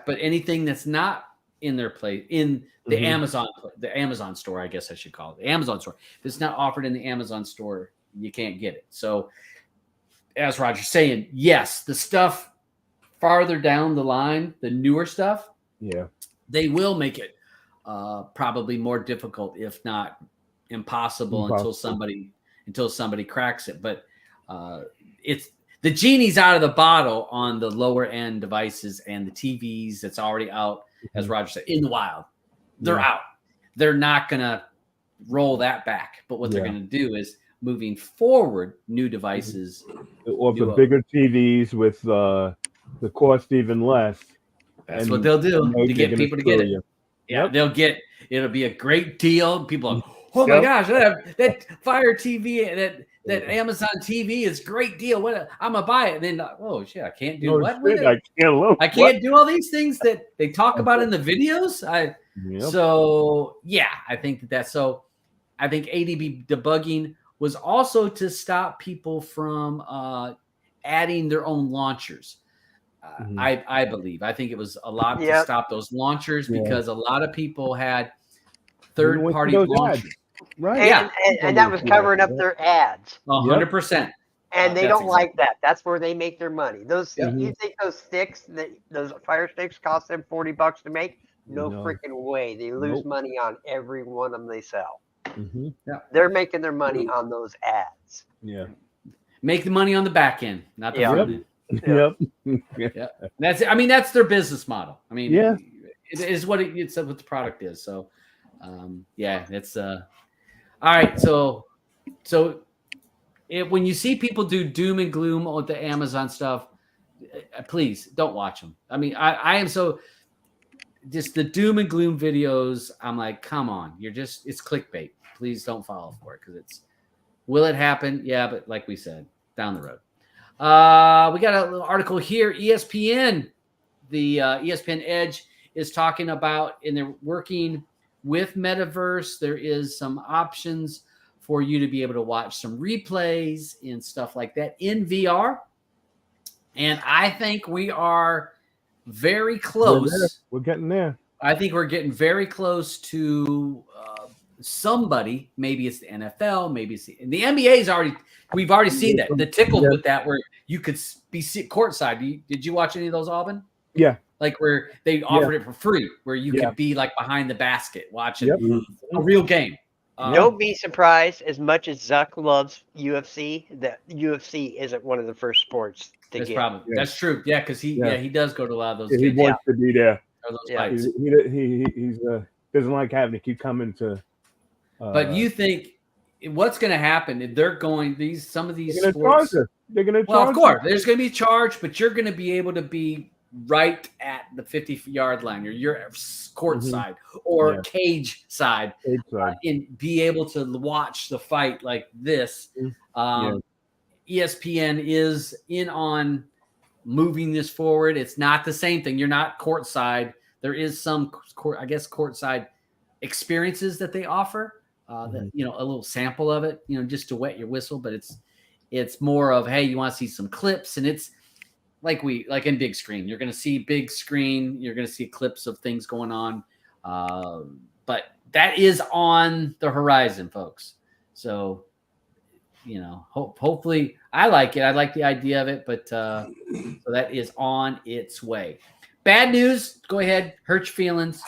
But anything that's not in their play in the Amazon store, I guess I should call it the Amazon store. If it's not offered in the Amazon store, you can't get it. So as Roger's saying, yes, the stuff farther down the line, the newer stuff, they will make it probably more difficult, if not impossible. until somebody cracks it. But it's the genie's out of the bottle on the lower end devices and the TVs that's already out, as Roger said, in the wild. They're out. They're not gonna roll that back. But what they're gonna do is moving forward, new devices or the bigger TVs with the cost even less. That's and what they'll do know to they're get gonna people to get screw it. you. Yeah, Yep. it'll be a great deal. People are, oh my Yep. gosh, that Fire TV, that Amazon TV is a great deal. I'm gonna buy it. And then, oh shit, I can't do No what with shit, it? I can't look. I can't do all these things that they talk about in the videos. Yep. So yeah, I think that's so. I think ADB debugging was also to stop people from adding their own launchers. I believe. I think it was a lot to Yep. stop those launchers Yeah. because a lot of people had You don't want third-party those launchers. ads. Right. Yeah. And that was covering up their ads. 100%. And they That's don't like that. That's where they make their money. Those Yeah. you think those sticks those Fire Sticks cost them $40 to make? No No. freaking way. They lose Nope. money on every one of them they sell. Mm-hmm. They're making their money on those ads. Yeah. Make the money on the back end, not the Yeah. front end. Yep. That's their business model. I mean, Yeah. it is what it's what the product is. So, yeah, it's all right. So when you see people do doom and gloom with the Amazon stuff, please don't watch them. I mean, I am so just the doom and gloom videos. I'm like, come on, it's clickbait. Please don't follow for it because will it happen? Yeah, but like we said, down the road. We got a little article here. ESPN, the ESPN Edge is talking about, and they're working with Metaverse. There is some options for you to be able to watch some replays and stuff like that in VR. And I think we are very close. We're getting there. I think we're getting very close to somebody. Maybe it's the NFL. Maybe it's the NBA's already. We've already seen that. The tickled with that where you could be courtside. Did you watch any of those, Alban? Yeah. Like where they offered it for free, where you could be like behind the basket watching a real game. Don't be surprised. As much as Zuck loves UFC, that UFC isn't one of the first sports to That's get. probably that's true. Yeah, because he does go to a lot of those. He games. wants to be there. Those fights. He's doesn't like having to keep coming to. But you think what's going to happen if they're going some of these they're sports? They're going to. Well, of course, there's going to be charged, but you're going to be able to be right at the 50-yard line, or you're court side or cage side, and be able to watch the fight like this. ESPN is in on moving this forward. It's not the same thing. You're not courtside. There is some, courtside experiences that they offer. That a little sample of it, just to wet your whistle. But it's more of, hey, you want to see some clips, and it's like in big screen. You're going to see big screen. You're going to see clips of things going on. But that is on the horizon, folks. So, hopefully I like it. I like the idea of it, but so that is on its way. Bad news. Go ahead. Hurt your feelings.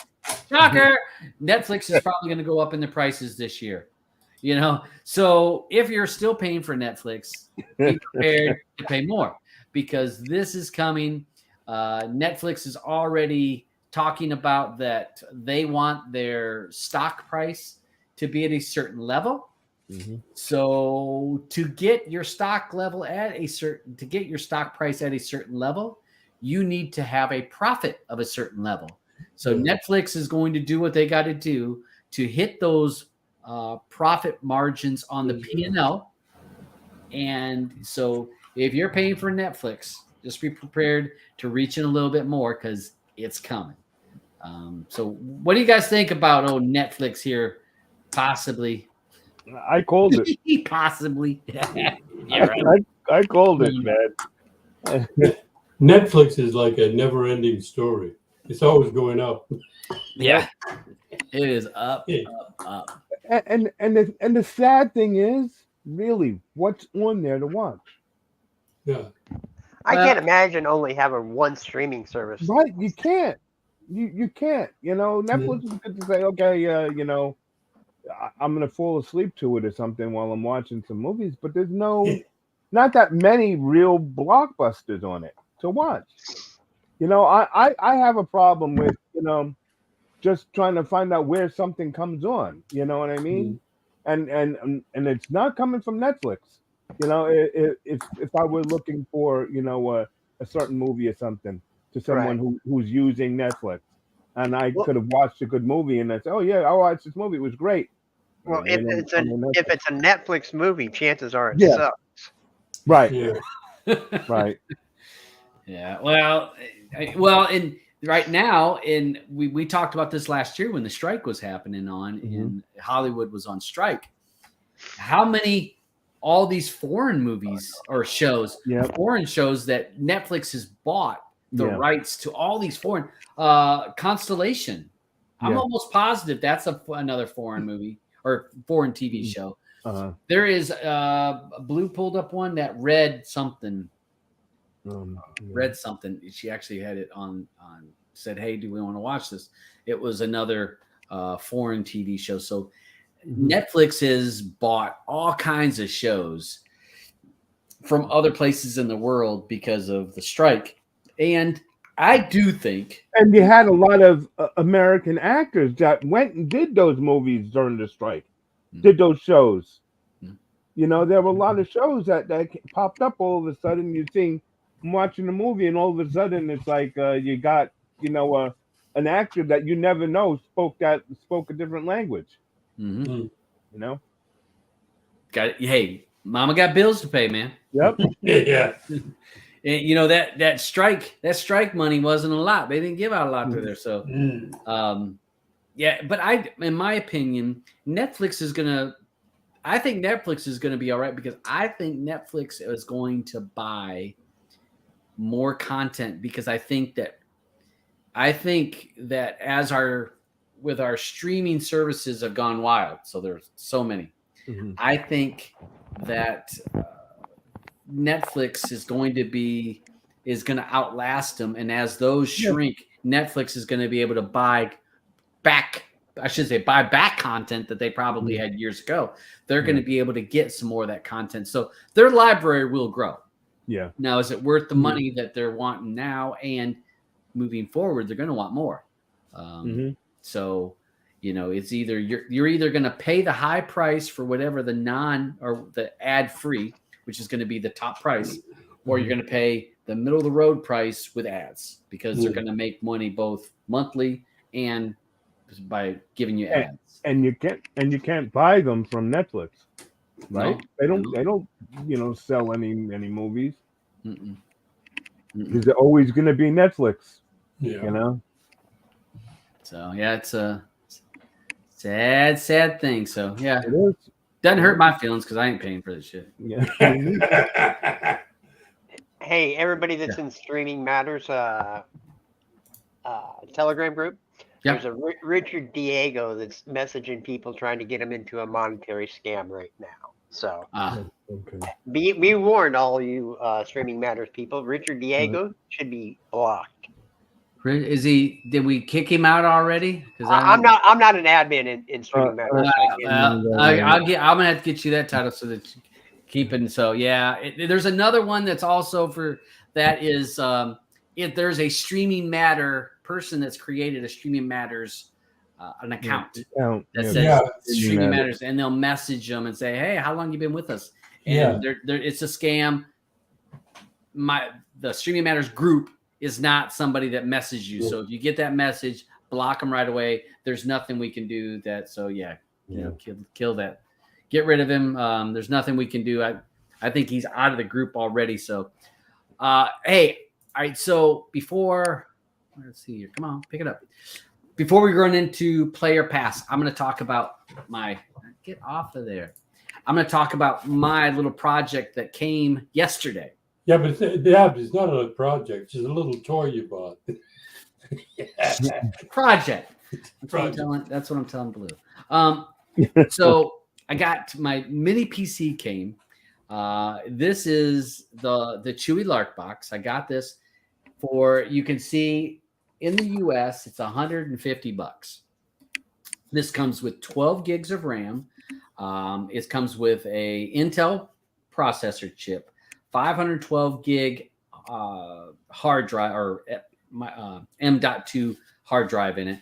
Shocker. Netflix is probably going to go up in the prices this year. So if you're still paying for Netflix, be prepared to pay more because this is coming. Netflix is already talking about that they want their stock price to be at a certain level. So to get your stock level to get your stock price at a certain level, you need to have a profit of a certain level. So Netflix is going to do what they got to do to hit those profit margins on the P&L. And so if you're paying for Netflix, just be prepared to reach in a little bit more because it's coming. So what do you guys think about Netflix here? Possibly. I called it. Possibly. I called it, man. Netflix is like a never-ending story. It's always going up. Yeah, it is up. And the sad thing is, really, what's on there to watch? Yeah, I can't imagine only having one streaming service. Right, you can't. You can't. Netflix is good to say, okay, I'm gonna fall asleep to it or something while I'm watching some movies, but there's not that many real blockbusters on it to watch. I have a problem with, just trying to find out where something comes on. You know what I mean? And it's not coming from Netflix. If I were looking for, a certain movie or something to someone Right. who's using Netflix, and I Well- could have watched a good movie and I said, oh yeah, I watched this movie, it was great. Well, It ain't if on Netflix. it's a Netflix movie, chances are it Yeah. sucks. Right, Yeah. right. Yeah. Well, and right now, we talked about this last year when the strike was happening in Hollywood was on strike. How many all these foreign movies or shows, Yep. foreign shows that Netflix has bought the Yeah. rights to all these foreign Constellation. I'm Yeah. almost positive that's another foreign movie or foreign TV show. Uh-huh. There is Blue pulled up one that read something. Read something. She actually had it on said, hey, do we want to watch this? It was another foreign TV show. So Netflix has bought all kinds of shows from other places in the world because of the strike. And I do think. And you had a lot of American actors that went and did those movies during the strike, did those shows. You know, there were a lot of shows that popped up all of a sudden. You see, I'm watching a movie, and all of a sudden it's like you got, you know, an actor that you never know spoke a different language. Mm-hmm. You know, hey, mama got bills to pay, man. Yep. Yeah. And, you know, that strike money wasn't a lot. They didn't give out a lot to there. So, yeah, but in my opinion, I think Netflix is going to be all right because I think Netflix is going to buy more content because I think that as with our streaming services have gone wild, so there's so many. I think that Netflix is going to outlast them, and as those shrink, Netflix is going to be able to buy back content that they probably had years ago. They're going to be able to get some more of that content. So their library will grow. Yeah. Now, is it worth the money that they're wanting now? And moving forward, they're going to want more. So, you know, it's either you're either going to pay the high price for whatever the ad free, which is going to be the top price, or you're going to pay the middle of the road price with ads because they're going to make money both monthly and by giving you ads. And you can't buy them from Netflix, right? No, they don't you know, sell any movies. Mm-mm. Because they're always going to be Netflix. Yeah. You know. So yeah, it's a sad thing. So yeah, It is. Doesn't hurt my feelings because I ain't paying for this shit. Yeah. Hey, everybody that's in Streaming Matters Telegram group, there's a Richard Diego that's messaging people trying to get them into a monetary scam right now. So Okay. be warned, all you Streaming Matters people. Richard Diego should be blocked. Is he? Did we kick him out already? I'm not an admin in Streaming Matters. I'm gonna have to get you that title so that you keep it. So yeah, there's another one that's also for that is if there's a Streaming Matter person that's created a Streaming Matters an account that says Streaming Matters, and they'll message them and say, "Hey, how long you been with us?" And it's a scam. The Streaming Matters group is not somebody that messages you. So if you get that message, block them right away. There's nothing we can do that. So kill that. Get rid of him. There's nothing we can do. I think he's out of the group already. So, hey, all right. So let's see here. Come on, pick it up. Before we run into Player Pass, I'm going to talk about get off of there. I'm going to talk about my little project that came yesterday. Yeah, but it's not a project. It's just a little toy you bought. Project. That's what I'm telling Blue. So I got my mini PC came. This is the Chewy Lark box. I got this you can see in the US, it's $150. This comes with 12 gigs of RAM. It comes with a Intel processor chip. 512 gig hard drive or M.2 hard drive in it.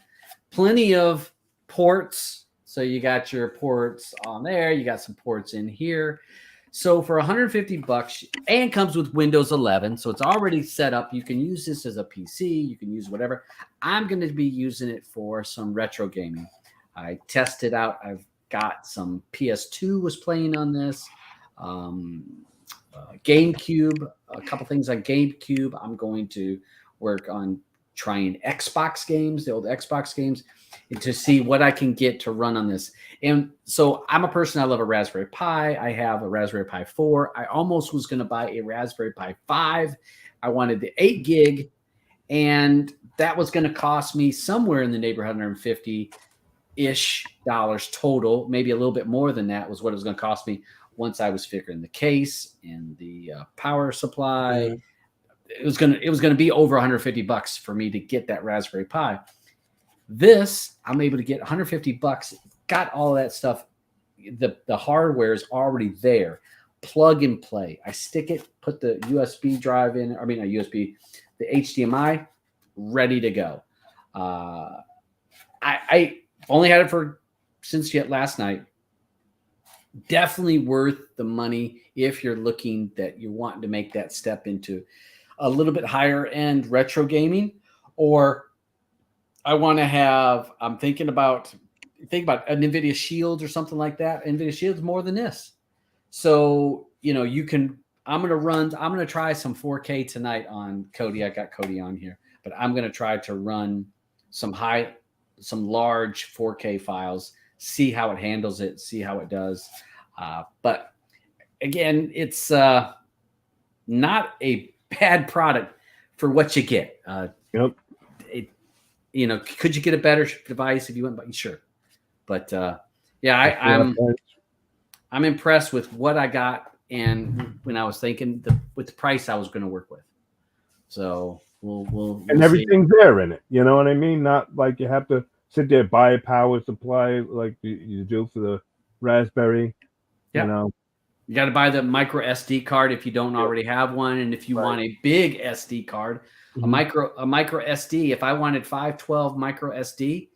Plenty of ports. So you got your ports on there. You got some ports in here. So for $150 and comes with Windows 11, so it's already set up. You can use this as a PC. You can use whatever. I'm going to be using it for some retro gaming. I tested out. I've got some PS2 was playing on this. GameCube, a couple things on GameCube. I'm going to work on trying Xbox games, the old Xbox games, and to see what I can get to run on this. And so I'm a person, I love a Raspberry Pi. I have a Raspberry Pi 4. I almost was going to buy a Raspberry Pi 5. I wanted the 8 gig, and that was going to cost me somewhere in the neighborhood $150-ish total. Maybe a little bit more than that was what it was going to cost me once I was figuring the case and the power supply. Yeah. It was gonna be over $150 for me to get that Raspberry Pi. This I'm able to get $150. Got all that stuff. The hardware is already there. Plug and play. I stick it, put the USB drive in. I mean, a USB, the HDMI, ready to go. I only had it since yet last night. Definitely worth the money if you're looking that you're wanting to make that step into a little bit higher end retro gaming, or I'm thinking about an NVIDIA Shield or something like that. NVIDIA Shield's more than this. So, I'm going to try some 4K tonight on Kodi. I got Kodi on here, but I'm going to try to run some large 4K files, see how it handles it, see how it does. But again, it's not a bad product for what you get. Yep. Could you get a better device if you went? Sure. But I'm impressed with what I got, and when I was thinking with the price I was going to work with. So we'll and everything's there in it. You know what I mean? Not like you have to sit there buy a power supply like you do for the Raspberry. Yeah. You got to buy the micro SD card if you don't already have one, and if you want a big SD card, a micro SD. If I wanted 512 micro SD,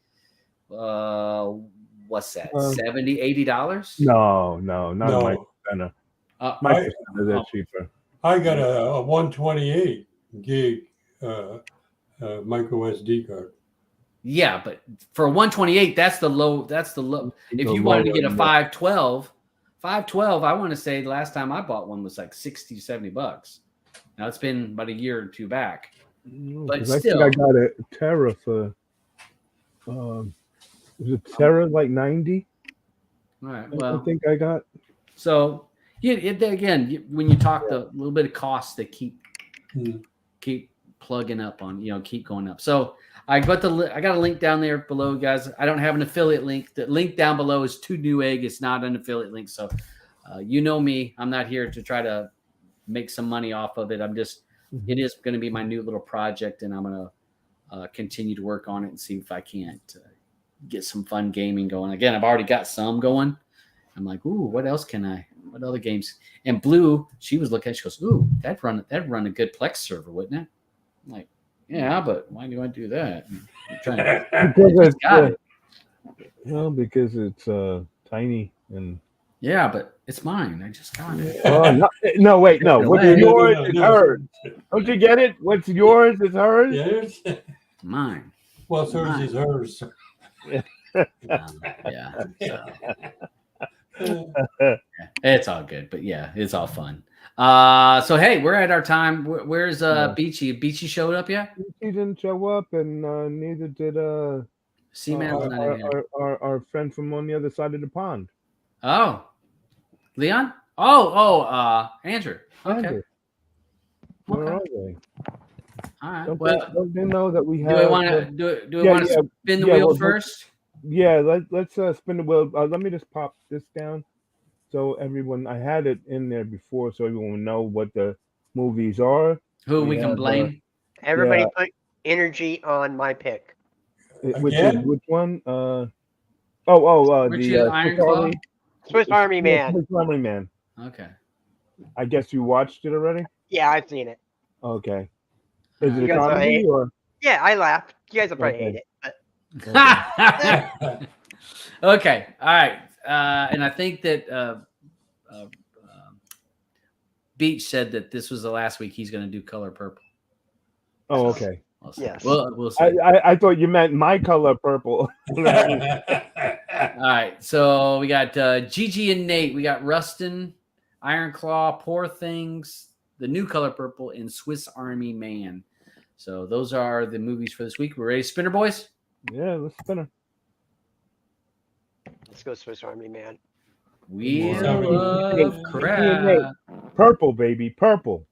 what's that? $70-$80? No, not a Micro Center. Micro Center, they're cheaper. I got a 128 gig micro SD card. Yeah, but for a 128, that's the low. If you wanted to get a 512, I want to say the last time I bought one was like $60-$70. Now it's been about a year or two back, but still, I think I got a Terra for. Was it Terra like 90? All right. Well, I think I got. So again, when you talk the little bit of costs that keep plugging up on, keep going up. So I got a link down there below, guys. I don't have an affiliate link. The link down below is to Newegg. It's not an affiliate link. So you know me. I'm not here to try to make some money off of it. It is going to be my new little project, and I'm going to continue to work on it and see if I can't get some fun gaming going. Again, I've already got some going. I'm like, ooh, what other games? And Blue, she was looking at it, she goes, ooh, that'd run a good Plex server, wouldn't it? I'm like, yeah, but why do I do that? Because it's tiny and. Yeah, but it's mine. I just got it. No, wait, no. What's yours is hers. Don't you get it? What's yours is hers. Yes. Mine. Well, hers is hers. Yeah. It's all good, but yeah, it's all fun. So hey, we're at our time. Where's Beachy? Beachy showed up yet? Beachy didn't show up, and neither did our friend from on the other side of the pond. Oh, Leon? Andrew. Okay. Andrew. Where are they? All right. Don't they know that we have? Do we want to spin the wheel first? Yeah, let's spin the wheel. Let me just pop this down, so everyone. I had it in there before, so everyone will know what the movies are. Who we can blame? Everybody put energy on my pick. Which one? The Iron Claw? Swiss Army Man. Swiss Army Man. Okay. I guess you watched it already. Yeah, I've seen it. Okay. Is it You a guys comedy or? Yeah, I laughed. You guys will probably hate it. Okay. All right. And I think that Beach said that this was the last week he's going to do Color Purple. Oh, okay. We'll see. Yes. We'll see. I thought you meant my color purple. All right. So we got Gigi and Nate. We got Rustin, Iron Claw, Poor Things, The New Color Purple, and Swiss Army Man. So those are the movies for this week. We're ready to spinner, boys? Yeah, let's spin her. Let's go Swiss Army Man. Wheel of crap. Purple, baby, purple.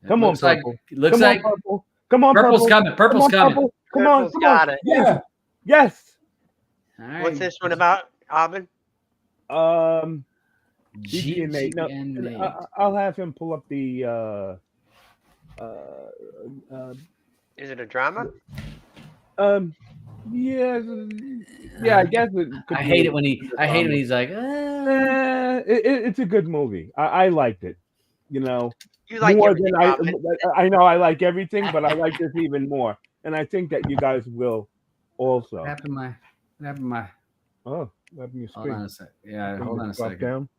Come on, Looks like purple. looks Come like on, purple. Come on, purple's purple. coming. Purple's Come on, coming. purple. Come on, Purple's come got on. it. Yes, yes. All right. What's this one about, Alvin? Gigi and Nate. No, and Nate. I'll have him pull up the. Is it a drama? Yeah, I guess it could I be hate a- it when he's like, it's a good movie. I liked it. You know, You like more everything, than Alvin. I know I like everything, but I like this even more, and I think that you guys will also. what happened to my Oh, let me hold on speak. a sec. Yeah, hold on a Drop second. down.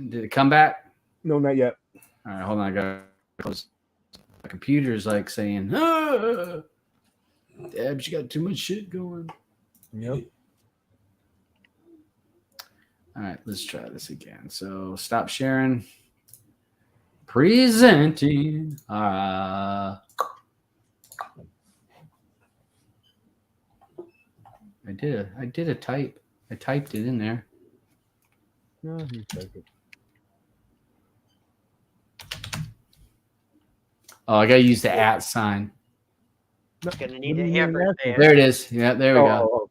Did it come back? No, not yet. All right, hold on. I got close. My computer's like saying, Debs, you got too much shit going. Yep. All right, let's try this again. So stop sharing. Presenting. I did a type. I typed it in there. No, you take it. Oh, I gotta use the @ sign. No, Gonna need what a do you mean hammer that's- stand. There it is. Yeah, there we go. Oh.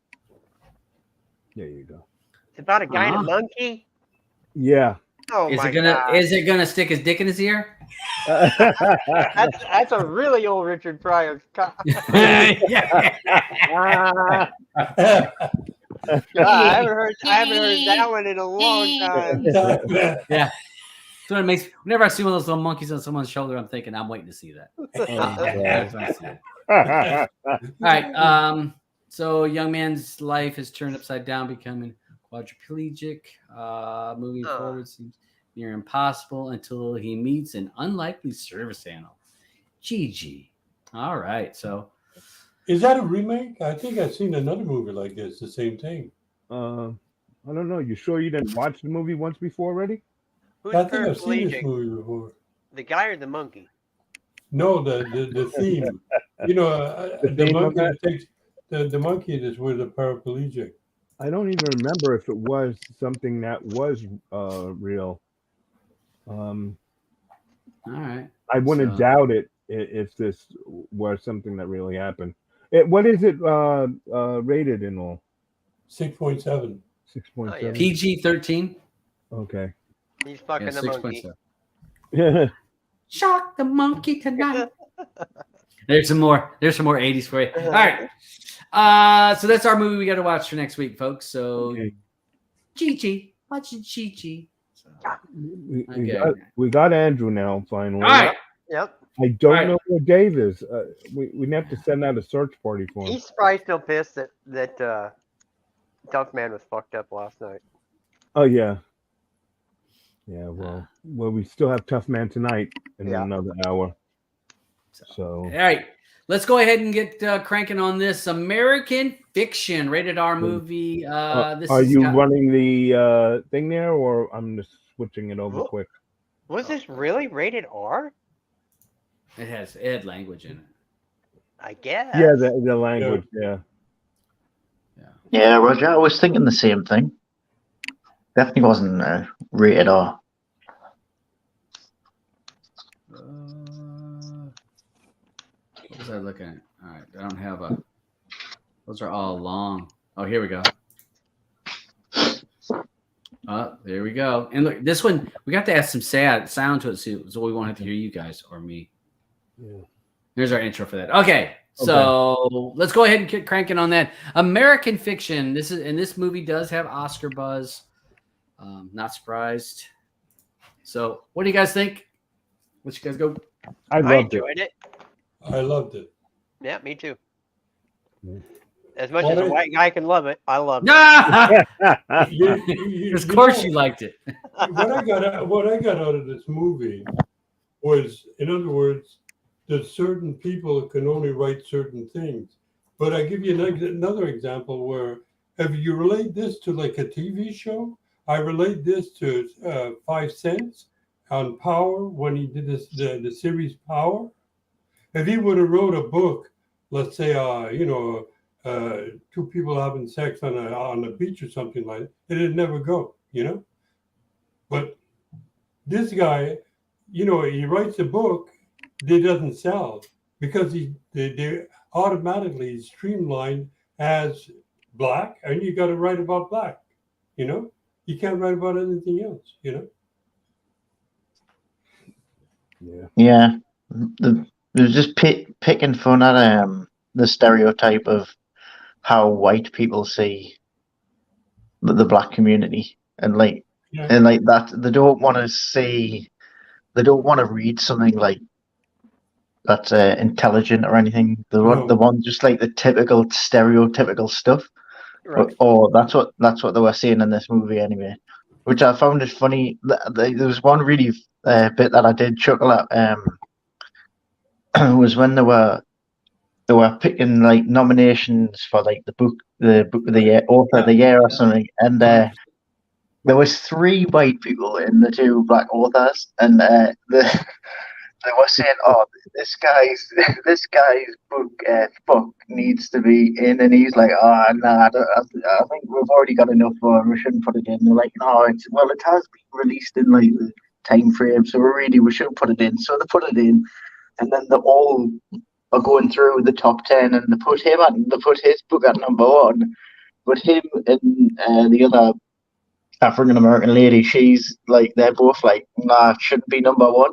There you go. It's about a guy and Uh-huh. a monkey. Yeah. Oh Is my it gonna god! is it gonna stick his dick in his ear? That's a really old Richard Pryor. Yeah. I haven't heard that one in a long time. Yeah. So it makes whenever I see one of those little monkeys on someone's shoulder, I'm thinking I'm waiting to see that. All right. So young man's life is turned upside down, becoming quadriplegic. Moving forward seems near impossible until he meets an unlikely service animal, Gigi. All right. So Is that a remake? I think I've seen another movie like this, the same thing. I don't know. You sure you didn't watch the movie once before already? Who's I think I've seen this paraplegic? movie before. The guy or the monkey? No, the theme. You know, The the theme of monkey that? that takes the monkey that's with a paraplegic. I don't even remember if it was something that was real. all right. I wouldn't So- doubt it if this was something that really happened. What is it rated in all? 6.7. 6.7. PG-13. Okay. He's fucking Yeah, the monkey. 6.7. Shock the monkey tonight. There's some more 80s for you. All right. So that's our movie we got to watch for next week, folks. So Okay. Gigi, watching Gigi. So, We got Andrew now finally. all right. Yep. I don't All right. know where Dave is. We have to send out a search party for him. He's probably still pissed that Dunkman was fucked up last night. Oh yeah. Yeah. Well, we still have Tough Man tonight in Yeah. another hour. So All right. Let's go ahead and get cranking on this American Fiction rated R movie. This are is you got- running the thing there, or I'm just switching it over Oh. quick? Was this really rated R? It had language in it. I guess. Yeah, the language. Yeah. Yeah, Roger, I was thinking the same thing. Definitely wasn't rated R. What was I looking at? All right, I don't have a. Those are all long. Oh, here we go. Oh, there we go. And look, this one we got to add some sad sound to it, so we won't have to hear you guys or me. Yeah. Here's our intro for that. Okay, so let's go ahead and get cranking on that. American Fiction. This movie does have Oscar buzz. Not surprised. So, what do you guys think? Let's you guys go. I I loved it. enjoyed it. I loved it. Yeah, me too. As much What as a I- white guy can love it, I love it. Ah! You Of course know, you liked it. what I got out of this movie was, in other words, that certain people can only write certain things. But I give you another example where, if you relate this to like a TV show, I relate this to 5 Cents on Power when he did the series Power. If he would have wrote a book, let's say, two people having sex on a beach or something like that, it'd never go, But this guy, he writes a book that doesn't sell because they automatically streamlined as black, and you got to write about black. You can't write about anything else. Yeah. Yeah, they're just picking fun at the stereotype of how white people see the black community, and like Yeah. that they don't want to see, they don't want to read something like that's intelligent or anything. They want just like the typical stereotypical stuff. Right. Or that's what they were saying in this movie anyway, which I found it funny. There was one really bit that I did chuckle at. Was when they were picking like nominations for like the book of the year, author of the year or something, and there was 3 white people and the 2 black authors, and they were saying, "Oh, this guy's book needs to be in," and he's like, "Oh, no, I think we've already got enough for it. We shouldn't put it in." They're like, "No, it has been released in like the time frame, so we should put it in." So they put it in, and then they all are going through the top 10, and they put his book at number 1, but him and the other African American lady, she's like, they're both like, "Nah, it shouldn't be number 1.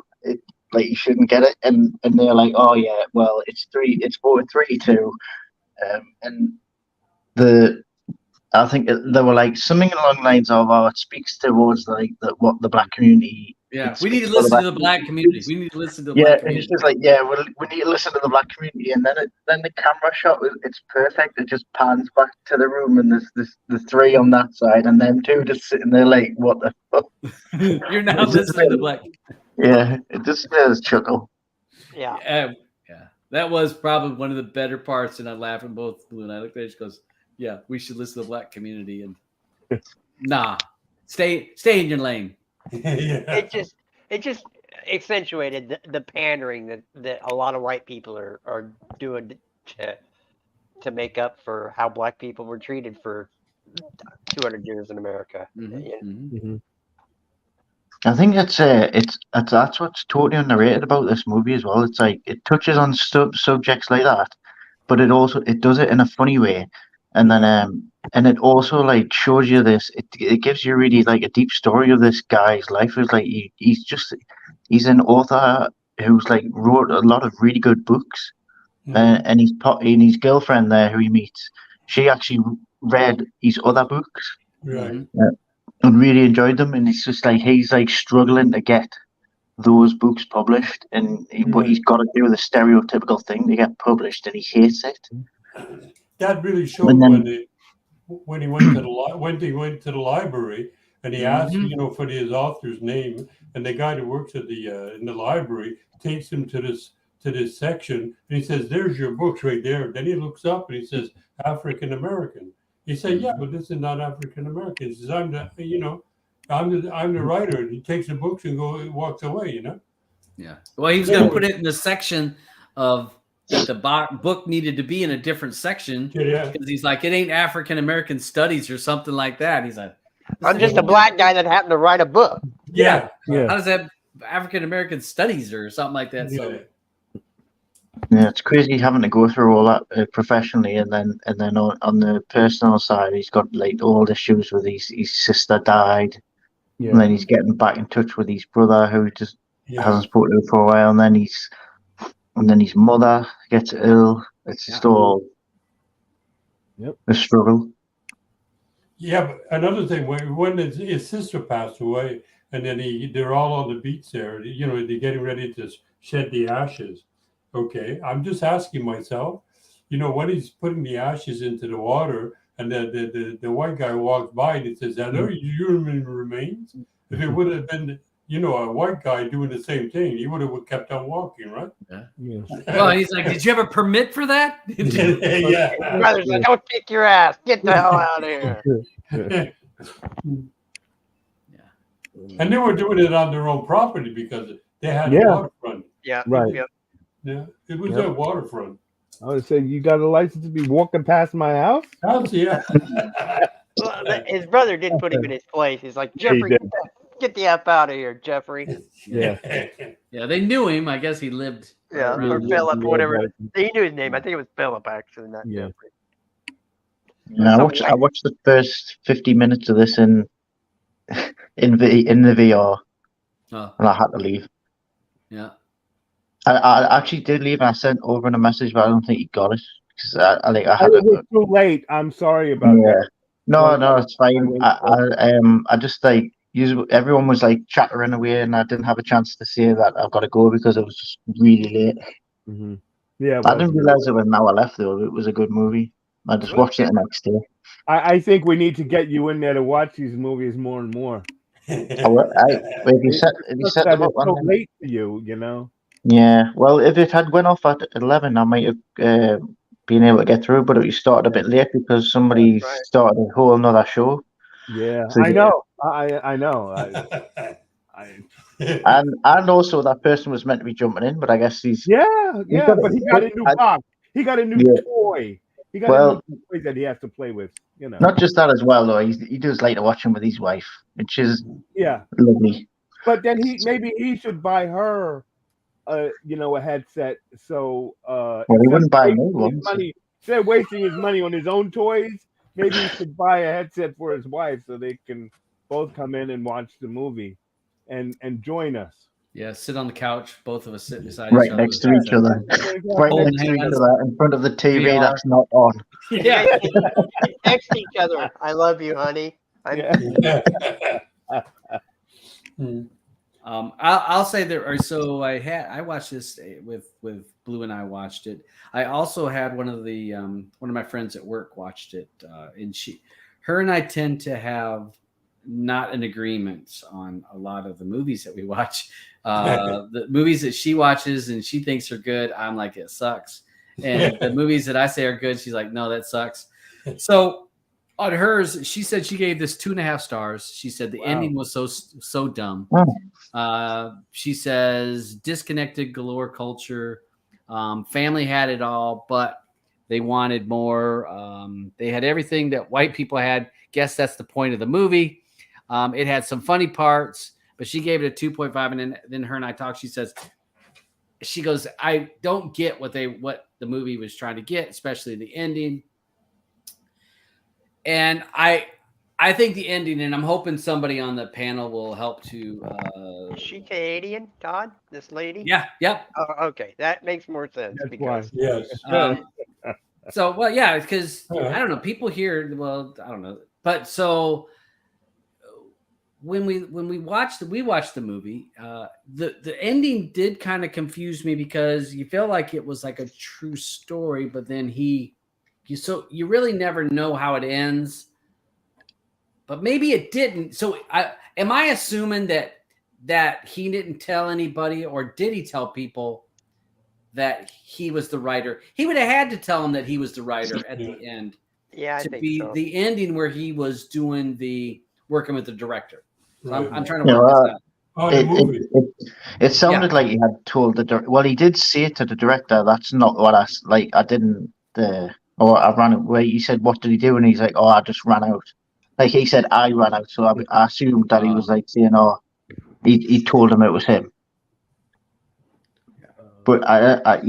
Like, you shouldn't get it," and they're like, "Oh yeah, well, it's 3-2," and I think they were like something along the lines of, "Oh, it speaks towards like what the black community." Yeah, we need to listen to the black community. We need to listen to the Yeah, black and community. it's just like, yeah, we need to listen to the black community, and then the camera shot, it's perfect. It just pans back to the room, and there's the 3 on that side, and them 2 just sitting there like, "What the fuck?" You're not listening to the black. Yeah, it just makes chuckle. Yeah. Yeah. That was probably one of the better parts, and I'm laughing both Blue and I looked at it. She goes, "Yeah, we should listen to the black community." And nah, stay in your lane. Yeah. It just accentuated the pandering that a lot of white people are doing to make up for how black people were treated for 200 years in America. I think that's what's totally underrated about this movie as well. It's like it touches on subjects like that, but it does it in a funny way, and then and it also like shows you this. It gives you really like a deep story of this guy's life. It's like he's an author who's like wrote a lot of really good books, and his girlfriend there who he meets, she actually read his other books. Right. And really enjoyed them, and it's just like he's like struggling to get those books published, and but he's got to do the stereotypical thing to get published, and he hates it. That really showed when he went to the library, and he asked, for his author's name, and the guy that works at the in the library takes him to this section, and he says, "There's your books right there." Then he looks up and he says, "African American." He said, "Yeah, but this is not African American." He says, I'm the writer." And he takes the books and walks away. Yeah. Well, he was going to put it in the section of that the book needed to be in a different section because he's like, it ain't African American studies or something like that. He's like, I'm just a black guy that happened to write a book. Yeah. How does that African American studies or something like that? So. Yeah, it's crazy having to go through all that professionally, and then on the personal side, he's got like all issues with his sister died, and then he's getting back in touch with his brother who just hasn't spoken to him for a while, and then his mother gets ill. It's just all a struggle. Yeah, but another thing, when his sister passed away, and then they're all on the beach there, they're getting ready to shed the ashes. Okay, I'm just asking myself, when he's putting the ashes into the water, and the white guy walks by and he says, "Hello, human remains." If it would have been, a white guy doing the same thing, he would have kept on walking, right? Yeah. Well, he's like, "Did you have a permit for that?" Yeah. Brothers like, don't kick your ass. Get the hell out of here. And they were doing it on their own property because they had a Yeah. waterfront. Yeah. Right. Yep. Yeah, it was Yep. a waterfront. I would say, you got a license to be walking past my house? House, yeah. Well, his brother did put him in his place. He's like, Jeffrey, did. get the F out of here, Jeffrey. Yeah. Yeah, they knew him. I guess he lived. Yeah, around or there. Philip, whatever. Right. He knew his name. I think it was Philip, actually, not Yeah. Jeffrey. Yeah, I watched the first 50 minutes of this in the VR, Oh, and I had to leave. yeah. I actually did leave, and I sent over in a message, but I don't think he got it because I had It was too late. I'm sorry about that. No, it's fine. I just everyone was like chattering away, and I didn't have a chance to say that I've got to go because it was just really late. Mm-hmm. Yeah, I didn't realize it was an hour left though. It was a good movie. I just watched it the next day. I think we need to get you in there to watch these movies more and more. If you set them up It's so on late for you, you know. Yeah, well, if it had went off at 11, I might have been able to get through, but it started a bit late because somebody started a whole another show. Yeah, So, I know. I know. and also that person was meant to be jumping in, but I guess but he got a new box. He got a new toy. He got a new toy that he has to play with. You know. Not just that as well, though. He does like to watch him with his wife, which is lovely. But then maybe he should buy her, a headset. So he wouldn't buy new ones. Instead of wasting his money on his own toys, maybe he should buy a headset for his wife so they can both come in and watch the movie and join us. Yeah, sit on the couch, both of us sit beside right each other. next to each other. Right next to each other in front of the TV VR. That's not on. Yeah. Text each other. I love you, honey. I'll say that. So I watched this with Blue, and I watched it. I also had one of my friends at work watched it, and her and I tend to have not an agreement on a lot of the movies that we watch. The movies that she watches and she thinks are good, I'm like, it sucks. And the movies that I say are good, she's like, no, that sucks. So on hers, she said she gave this 2.5 stars. She said the ending was so dumb. She says disconnected galore culture. Family had it all, but they wanted more. They had everything that white people had. Guess that's the point of the movie. It had some funny parts, but she gave it a 2.5. And then her and I talked. She goes, I don't get what the movie was trying to get, especially the ending. And I think the ending, and I'm hoping somebody on the panel will help to. Is she Canadian, Todd? This lady? Yeah. Yep. Oh, okay, that makes more sense. That's because why. Yes. So, well, yeah, because I don't know. People here, well, I don't know, but so when we watched the movie, the ending did kind of confuse me because you feel like it was like a true story, but then you really never know how it ends. But maybe it didn't. So am I assuming that he didn't tell anybody, or did he tell people that he was the writer? He would have had to tell them that he was the writer at the end. Yeah, I to think be so. The ending where he was doing working with the director. So Right. I'm trying to work this out. Oh, the movie. It sounded like he had told the director. Well, he did say to the director, "That's not what I didn't." Or I ran away. He said, "What did he do?" And he's like, "Oh, I just ran out." Like he said, "I ran out." So I assumed that he was like saying, "Oh, he told him it was him." But I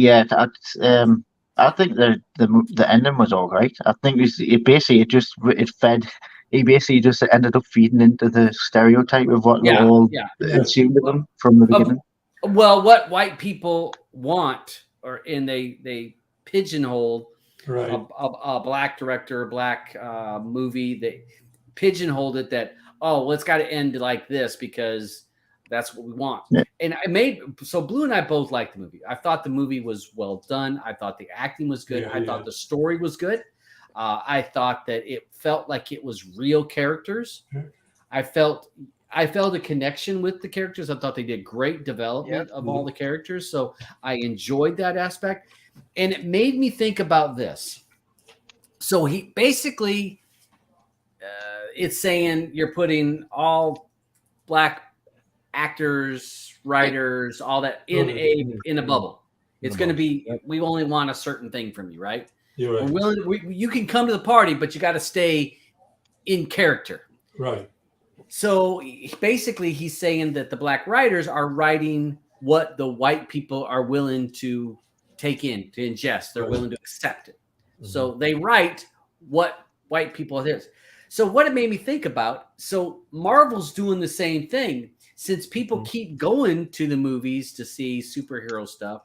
think the ending was all right. I think it fed. He basically just ended up feeding into the stereotype of what we all assumed of him from the beginning. Well, what white people want, they pigeonhole a black director, a black movie. They pigeonholed it that, it's got to end like this because That's what we want. Yeah. And Blue and I both liked the movie. I thought the movie was well done. I thought the acting was good. I thought the story was good. I thought that it felt like it was real characters. I felt a connection with the characters. I thought they did great development of all the characters. So I enjoyed that aspect. And it made me think about this. So he basically, it's saying you're putting all black actors, writers, all that in a bubble. It's going to be, we only want a certain thing from you, right? You're right. You can come to the party, but you got to stay in character. Right. So basically he's saying that the black writers are writing what the white people are willing to take in, to ingest. They're willing to accept it. So they write what white people it is. So what it made me think about, so Marvel's doing the same thing. Since people keep going to the movies to see superhero stuff,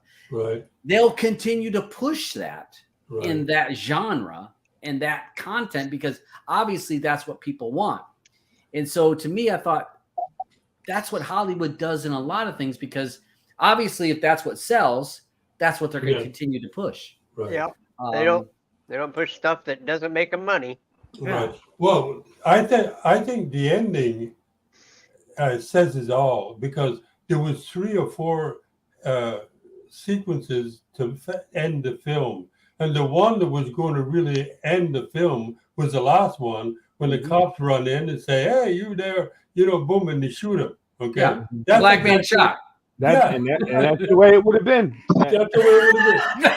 they'll continue to push that in that genre and that content, because obviously that's what people want. And so to me, I thought that's what Hollywood does in a lot of things, because obviously if that's what sells, that's what they're going to continue to push. Right. Yeah. They don't push stuff that doesn't make them money. Right. Well, I think the ending says it all, because there was 3 or 4 sequences to end the film, and the one that was going to really end the film was the last one, when the cops run in and say, "Hey, you there?" Boom, and they shoot him. Okay, that's black man shot. And that's the way it would have been. That's the way it would have been.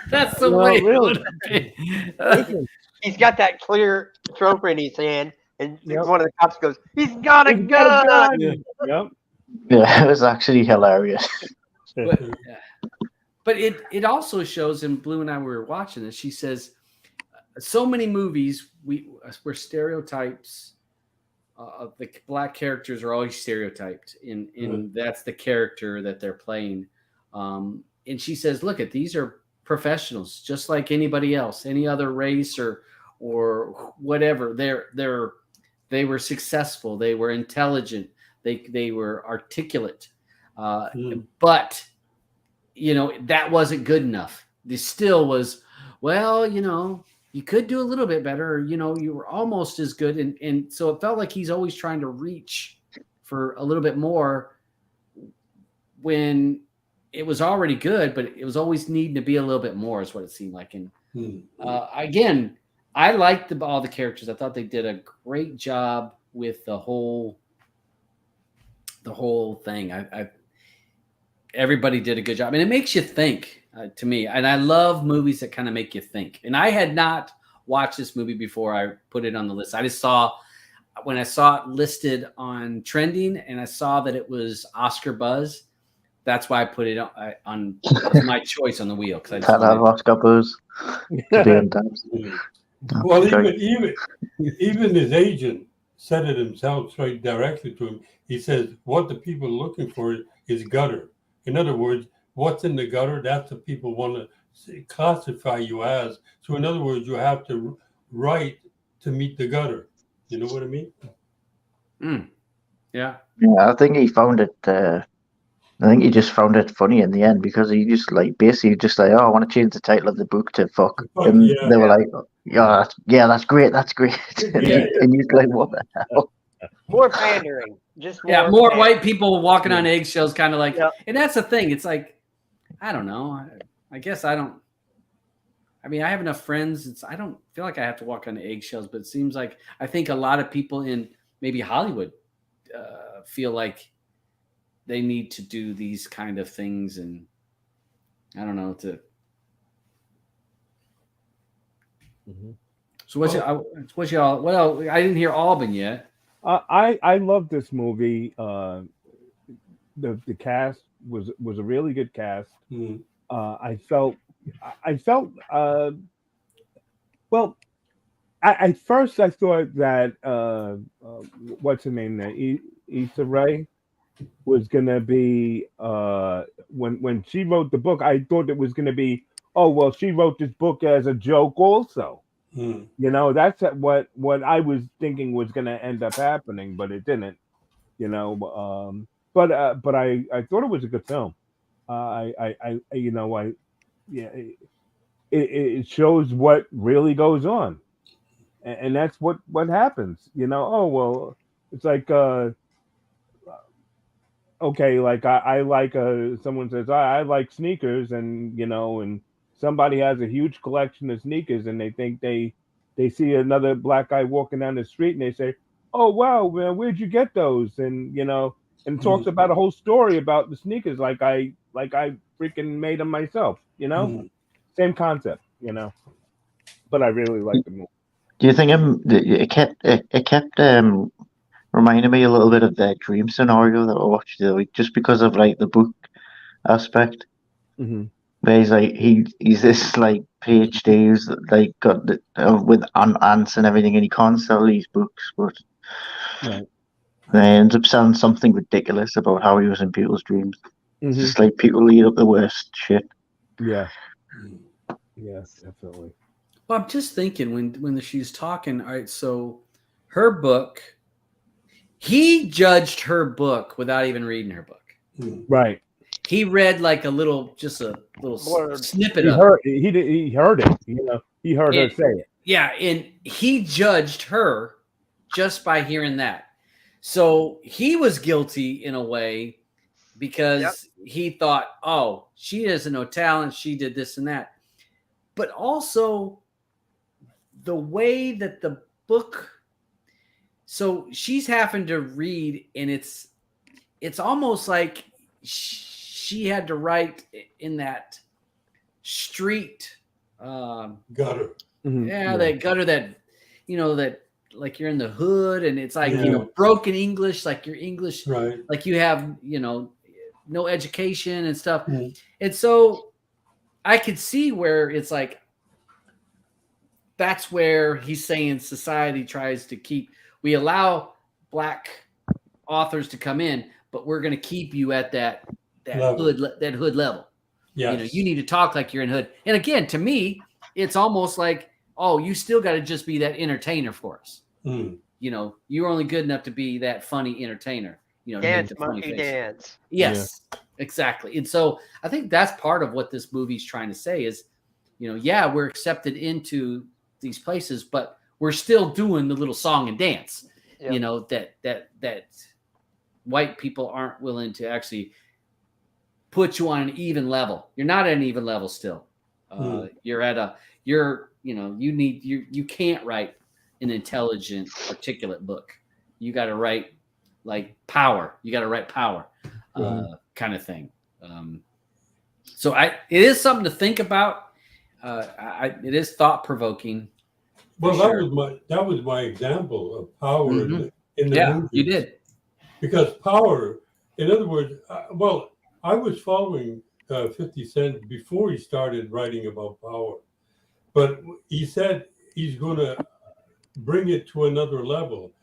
That's the way it would have been. He's got that clear trophy in his hand, and one of the cops goes, "He's got a gun!" Yeah, it was actually hilarious. But it also shows, and Blue and I were watching this, she says, so many movies where stereotypes of the black characters are always stereotyped in that's the character that they're playing. And she says, look, these are professionals just like anybody else, any other race or whatever. They were successful, they were intelligent, they were articulate, but that wasn't good enough. This still was, well, you could do a little bit better, or, you were almost as good. And so it felt like he's always trying to reach for a little bit more when it was already good, but it was always needing to be a little bit more, is what it seemed like. And again, I liked all the characters. I thought they did a great job with the whole thing. Everybody did a good job, and it makes you think. To me, and I love movies that kind of make you think. And I had not watched this movie before I put it on the list. I just saw, when I saw it listed on trending, and I saw that it was Oscar buzz, that's why I put it on my choice on the wheel. Because I have Oscar buzz. Well, even his agent said it himself straight directly to him. He says, what the people are looking for is gutter. In other words, what's in the gutter, that's what people want to classify you as. So in other words, you have to write to meet the gutter. You know what I mean? Yeah. Yeah, I think he found it. I think he just found it funny in the end, because he just basically oh, I want to change the title of the book to "fuck," and they were like, that's great. And he's like, what the hell? More pandering, more pandering. White people walking on eggshells, kind of like. And that's the thing. It's like, I don't know. I guess I don't. I mean, I have enough friends. I don't feel like I have to walk on eggshells, but it seems like I think a lot of people in maybe Hollywood feel like they need to do these kind of things, and I don't know So what's y'all? Well, I didn't hear Alban yet. I love this movie. The cast was a really good cast. I felt well. At first, I thought that what's her name, Issa Rae, was gonna be when she wrote the book. I thought it was gonna be, oh well, she wrote this book as a joke also. That's what I was thinking was gonna end up happening, but it didn't. but I thought it was a good film. It shows what really goes on, and that's what happens. Oh well, it's like okay, like I like someone says I like sneakers, and somebody has a huge collection of sneakers, and they think they see another black guy walking down the street, and they say, oh wow, man, where'd you get those? And talks about a whole story about the sneakers, like I freaking made them myself. Same concept, but I really like the movie. Do you think it kept reminding me a little bit of the dream scenario that I watched the other week, just because of like the book aspect? Mm-hmm. Where he's like he's this like PhD who's like got with ants and everything, and he can't sell these books, but right. they ends up selling something ridiculous about how he was in people's dreams. Mm-hmm. It's just like people lead up the worst shit. Yeah. Yes, definitely. Well, I'm just thinking when she's talking. All right, so her book, he judged her book without even reading her book. Right. He read like a little snippet of it. He heard it. He heard her say it. Yeah, and he judged her just by hearing that. So he was guilty in a way because he thought, oh, she has no talent. She did this and that. But also the way that the book, so she's having to read, and it's almost like she had to write in that street gutter. Mm-hmm. Yeah, that gutter, that that like you're in the hood, and it's like broken English, like your English, right? Like you have no education and stuff, and so I could see where it's like that's where he's saying society tries to keep. We allow black authors to come in, but we're going to keep you at that hood level. Yeah, you need to talk like you're in hood. And again, to me, it's almost like, oh, you still got to just be that entertainer for us. You're only good enough to be that funny entertainer. Dance, monkey dance. Yes, exactly. And so I think that's part of what this movie's trying to say is, we're accepted into these places, but we're still doing the little song and dance. That white people aren't willing to actually put you on an even level. You're not at an even level still. You're at you can't write an intelligent, articulate book. You got to write like power. You got to write power, kind of thing. So it is something to think about. It is thought provoking. Well, that was my example of power in the movie. You did. Because power, in other words, I was following 50 Cent before he started writing about power, but he said he's going to bring it to another level.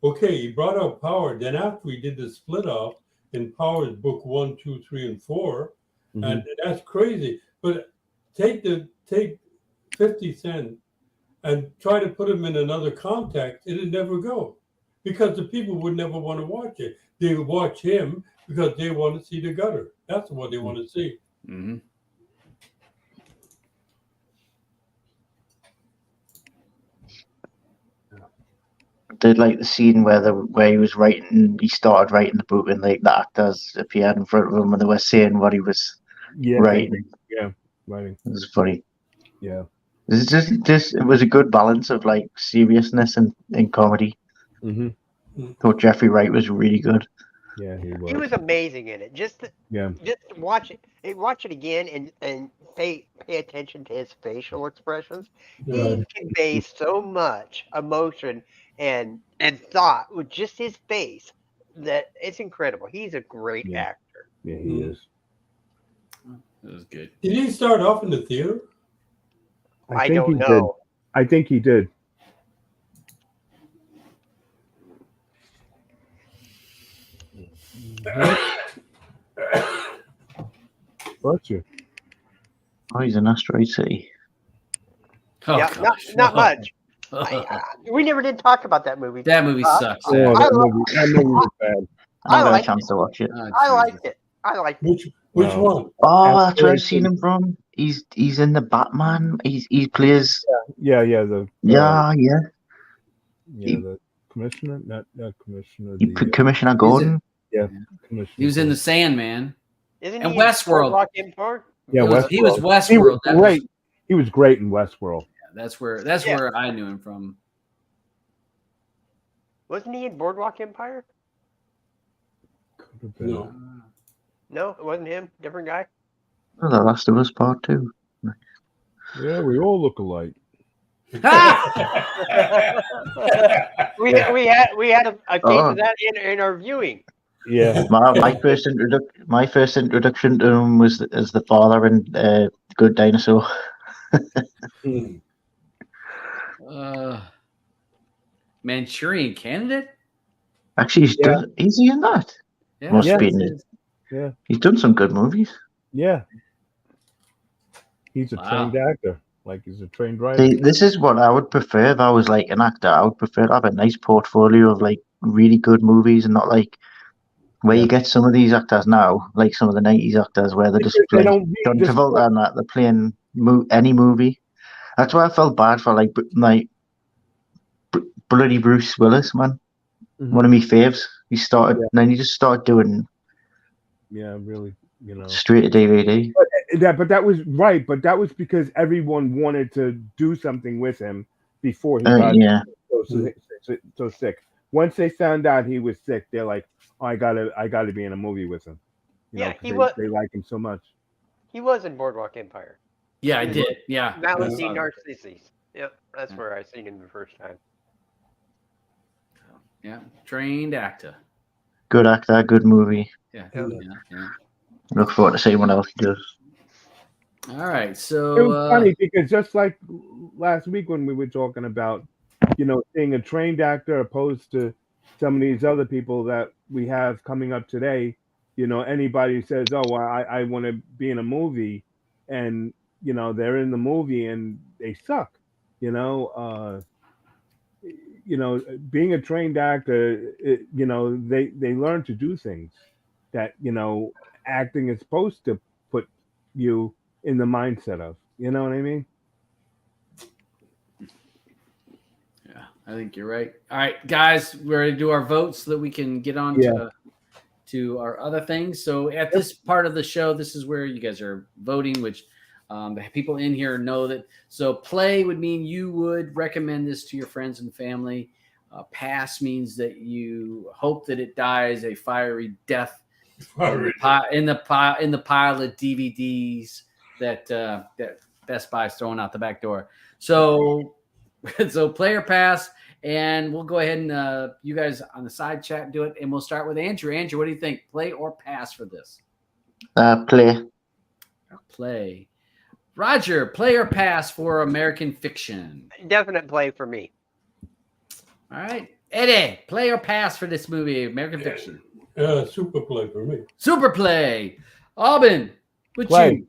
Okay, he brought out power. Then after we did the split off in Power's book 1, 2, 3, and 4, and that's crazy. But take 50 Cent and try to put him in another context, it'd never go. Because the people would never want to watch it. They would watch him because they want to see the gutter. That's what they want to see. Mm-hmm. Did like the scene where he started writing the book, and like the actors appeared in front of him and they were saying what he was writing. Writing. It was funny. Yeah. It was a good balance of like seriousness and comedy. Thought Jeffrey Wright was really good. Yeah, he was. He was amazing in it. Just watch it again and pay attention to his facial expressions. He conveys so much emotion and thought with just his face that it's incredible. He's a great actor. Yeah, he is. That was good. Did he start off in the theater? I don't know. I think he did. Bless you. Oh, he's in Asteroid City. Oh, yeah, not much. We never did talk about that movie. That movie sucks. That movie was bad. I I never had a liked chance to watch it. Oh, I Jesus. liked it. I liked it. Which No. one? Oh, that's where I've Aspiration. seen him from. He's in the Batman. He plays. Yeah, Yeah, the commissioner, not commissioner, Commissioner Gordon. commissioner. He was in the Sandman. Isn't And he in Westworld. Boardwalk Empire? Yeah, He was Westworld. Westworld. He was That was- great. He was great in Westworld. that's where I knew him from. Wasn't he in Boardwalk Empire? Could have been. No. No, it wasn't him. Different guy. Oh, The Last of Us Part 2. Yeah, we all look alike. we had a case Oh. of that in our viewing. Yeah. My first introduction to him was as the father in Good Dinosaur. Hmm. Manchurian Candidate. Actually, he's done. Is he in that? Yeah, Must Yeah. be in it. Yeah. He's done some good movies. Yeah. He's a Wow. trained actor. Like he's a trained writer. See, this is what I would prefer if I was like an actor. I would prefer to have a nice portfolio of like really good movies and not like where you get some of these actors now, like some of the 90s actors where they're just Because they playing don't John just- Travolta and that they're playing any movie. That's why I felt bad for like bloody Bruce Willis, man. Mhm. One of my faves. He started, Yeah. and then he just started doing Yeah, really, straight to DVD. But that was right. But that was because everyone wanted to do something with him before he got Yeah, so sick. Once they found out he was sick, they're like, oh, I gotta be in a movie with him. Yeah, 'Cause they like him so much. He was in Boardwalk Empire. Yeah, I did. Yeah. Valentine Narcissus. Yep, that's where I seen him the first time. Yeah, trained actor. good actor, good movie. Yeah. Yeah. Look forward to seeing what else he does. All right, It so was funny because just like last week when we were talking about, seeing a trained actor opposed to some of these other people that we have coming up today, anybody who says, oh, well, I want to be in a movie, and, they're in the movie and they suck, being a trained actor, they learn to do things that, acting is supposed to put you in the mindset of, you know what I mean? yeah, I think you're right. All right, guys, we're going to do our votes so that we can get on to our other things. So at this part of the show, this is where you guys are voting, which the people in here know that. So play would mean you would recommend this to your friends and family. Pass means that you hope that it dies a fiery death in the pile of DVDs that Best Buy's throwing out the back door. So play or pass, and we'll go ahead and you guys on the side chat do it, and we'll start with Andrew. Andrew, what do you think? Play or pass for this? Play. Play. Roger, play or pass for American Fiction? Definite play for me. All right. Eddie, play or pass for this movie, American Fiction? Super play for me. Super play. Alban, what Play. you?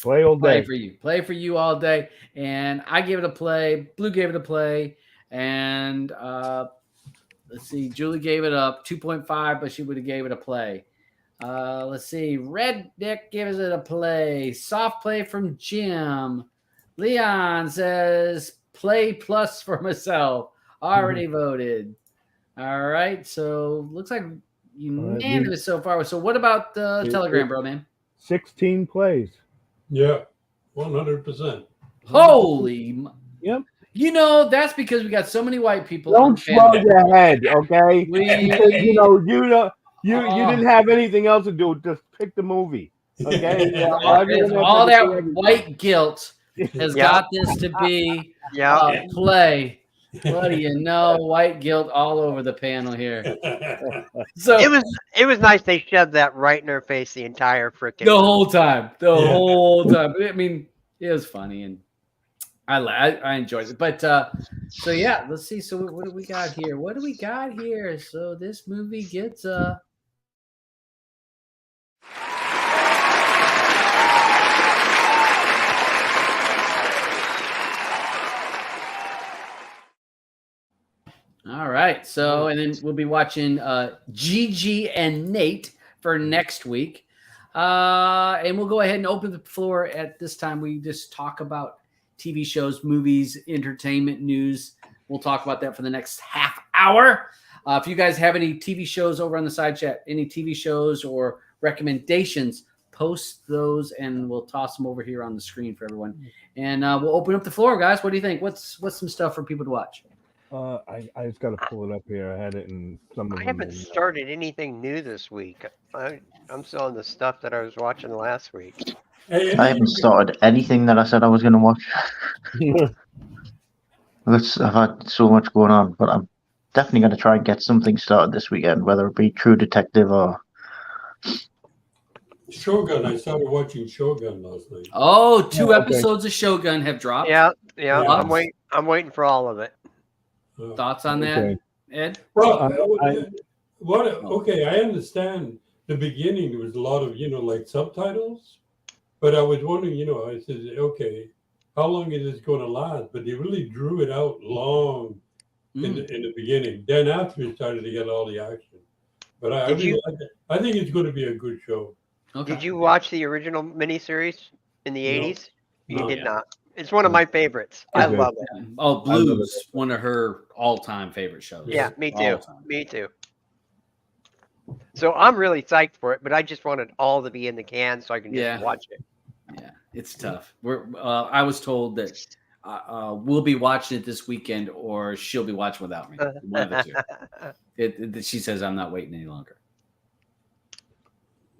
Play all day. Play for you. Play for you all day. And I gave it a play. Blue gave it a play. And let's see. Julie gave it a 2.5, but she would have gave it a play. Let's see. Red Dick gives it a play. Soft play from Jim. Leon says play plus for myself. Already voted. All right. So looks like unanimous so far. So what about the Telegram, bro, man? 16 plays. Yeah, 100%. Holy. Yep. That's because we got so many white people. Don't swell your head, okay? Because, you didn't have anything else to do. Just pick the movie, okay? all that white guilt has got this to be a play. What do you know? White guilt all over the panel here. So it was nice they shoved that right in her face the entire freaking the whole time. Whole time. I mean, it was funny and I enjoyed it. But so yeah, let's see. So what do we got here? So this movie gets All right. right. So, and then we'll be watching Gigi and Nate for next week. And we'll go ahead and open the floor at this time. We just talk about TV shows, movies, entertainment, news. We'll talk about that for the next half hour. If you guys have any TV shows over on the side chat, any TV shows or recommendations, post those and we'll toss them over here on the screen for everyone. And we'll open up the floor, guys. What do you think? What's some stuff for people to watch? I just got to pull it up here. I had it in some of I them. haven't started anything new this week. I'm still on the stuff that I was watching last week. Hey, I haven't started anything that I said I was going to watch. I've had so much going on, but I'm definitely going to try and get something started this weekend, whether it be True Detective or Shogun. I started watching Shogun last night. Oh, two okay. episodes of Shogun have dropped. Yeah. Yeah. I'm waiting for all of it. Thoughts on that, Okay. Ed? Well, I- okay, I understand the beginning. There was a lot of, like subtitles, but I was wondering, I said, okay, how long is this going to last? But they really drew it out long in the beginning. Then after it started to get all the action. But I really like it. I think it's going to be a good show. Okay. Did you watch the original miniseries in the No. 80s? You No. did not. It's one of my favorites. I Okay. love it. Oh, Blues, one of her all-time favorite shows. Yeah, me too. All-time. Me too. So I'm really psyched for it, but I just want it all to be in the can so I can just watch it. Yeah, it's tough. I was told that we'll be watching it this weekend, or she'll be watching without me. One of the two. She says I'm not waiting any longer.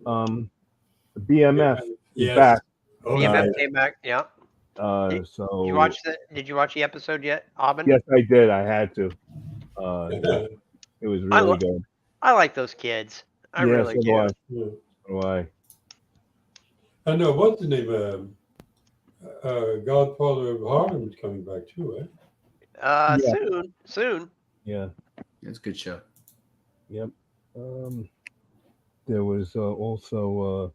BMF is Yes. back. Oh, BMF came back. Yeah. So Did you watch the episode yet, Aubin? yes, I did. I had to. yeah. It was really good. I like those kids. I Yeah, really so do. do I. Yeah. So do I. I know, what's the name? Godfather of Harlem is coming back too, eh? Yeah. Soon. Yeah. It's a good show. Yep. There was also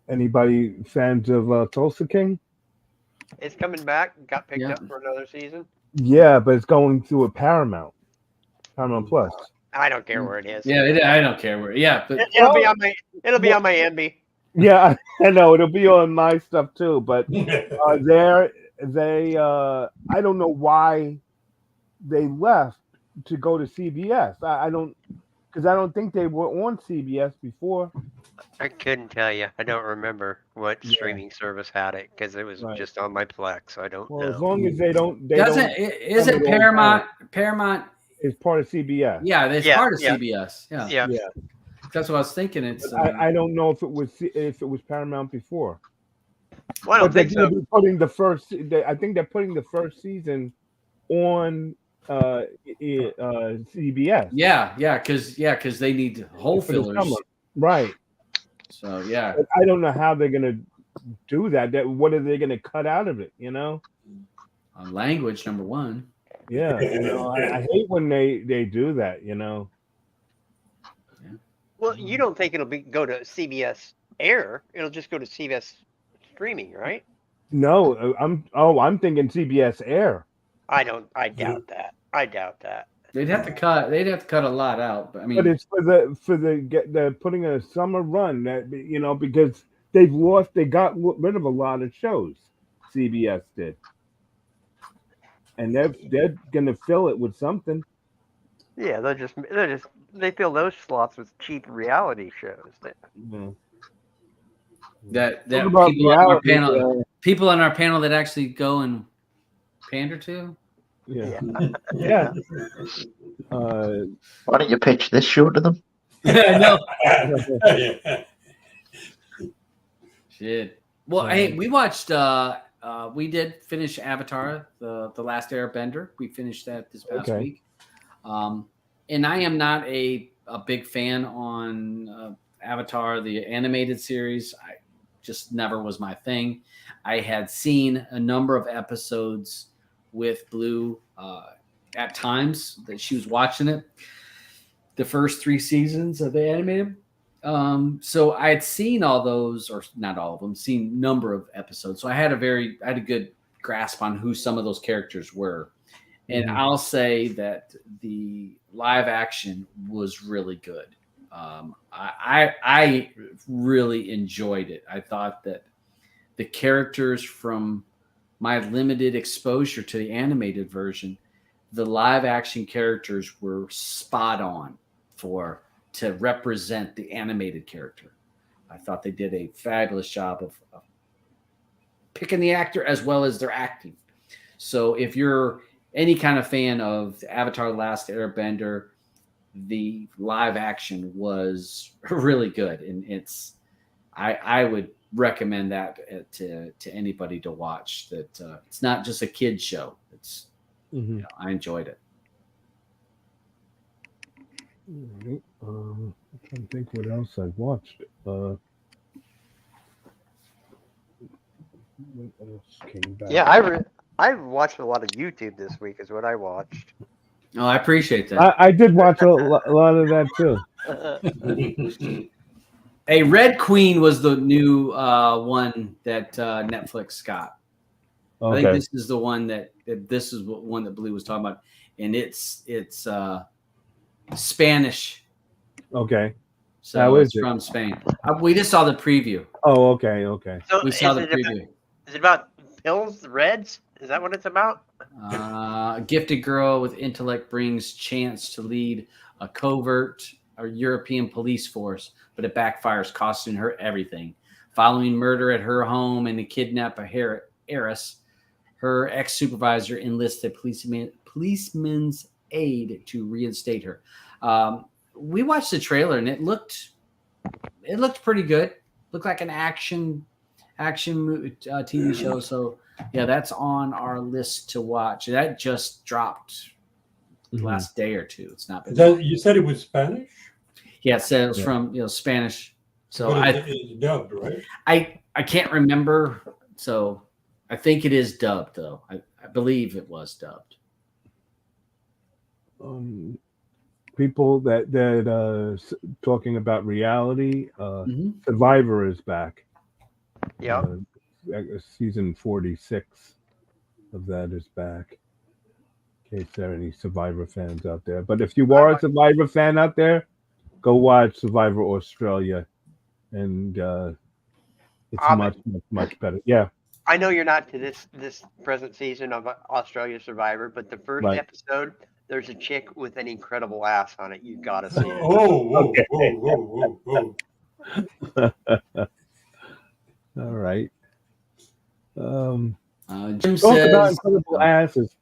anybody fans of Tulsa King? It's coming back. Got picked Yeah. up for another season. Yeah, but it's going through a Paramount Plus. I don't care where it is. Yeah, I don't care where. Yeah, but It'll be on my Envy. Yeah, I know it'll be on my stuff too. But I don't know why they left to go to CBS. I don't think they were on CBS before. I couldn't tell you. I don't remember what streaming service had it because it was just on my Plex. I don't know. As long as they don't, isn't Paramount is part of CBS. Yeah, it's part of CBS. Yeah. That's what I was thinking. It's I don't know if it was Paramount before. Well, I don't think so. I think they're putting the first season on CBS. Yeah, because they need hole fillers. Right. So yeah. But I don't know how they're gonna do that. What are they gonna cut out of it? Language, number one. Yeah. I hate when they do that. Well, you don't think it'll go to CBS Air? It'll just go to CBS streaming, right? No, I'm thinking CBS Air. I doubt that. They'd have to cut a lot out. But I mean, but it's for the putting a summer run that because they got rid of a lot of shows. CBS did, and they're gonna fill it with something. Yeah, they fill those slots with cheap reality shows. That people on our panel that actually go and pander to. Yeah. Why don't you pitch this show to them? No. Shit. Well, hey, we watched. We did finish Avatar, the Last Airbender. We finished that this past week. And I am not a big fan on Avatar, the animated series. I just never was my thing. I had seen a number of episodes with Blue at times that she was watching it, the first 3 seasons of the animated. So I had seen all those, or not all of them, seen a number of episodes. So I had a good grasp on who some of those characters were. And I'll say that the live action was really good. I really enjoyed it. I thought that the characters, from my limited exposure to the animated version, the live action characters were spot on to represent the animated character. I thought they did a fabulous job of picking the actor as well as their acting. So if you're any kind of fan of Avatar: The Last Airbender, the live action was really good, and I would recommend that to anybody to watch. That it's not just a kid show. It's I enjoyed it. I'm trying to think what else I've watched. What else came back? Yeah, I watched a lot of YouTube this week. Is what I watched. Oh, I appreciate that. I did watch a lot of that too. Hey, Red Queen was the new one that Netflix got. Okay. I think this is the one that Blue was talking about, and it's Spanish. Okay. So How is it's it? from Spain. We just saw the preview. Oh, okay. Okay. So We saw the preview. Is it about pills, Reds? Is that what it's about? A gifted girl with intellect brings chance to lead a covert or European police force, but it backfires, costing her everything. Following murder at her home and a kidnap a heiress, her ex-supervisor enlists a policeman's aid to reinstate her. We watched the trailer and it looked pretty good. Looked like an action TV show. So yeah, that's on our list to watch. That just dropped the last day or two. It's not been. You said it was Spanish? Yeah, it says from Spanish. So it's dubbed, right? I can't remember. So I think it is dubbed though. I believe it was dubbed. People that talking about reality, Survivor is back. Yeah. Season 46 of that is back. In case there are any Survivor fans out there. But if you are a Survivor fan out there, go watch Survivor Australia. And it's much better. Yeah. I know you're not to this present season of Australia Survivor, but the first episode, there's a chick with an incredible ass on it. You've got to see it. Whoa, whoa. All right. Jim Talk says, about incredible asses.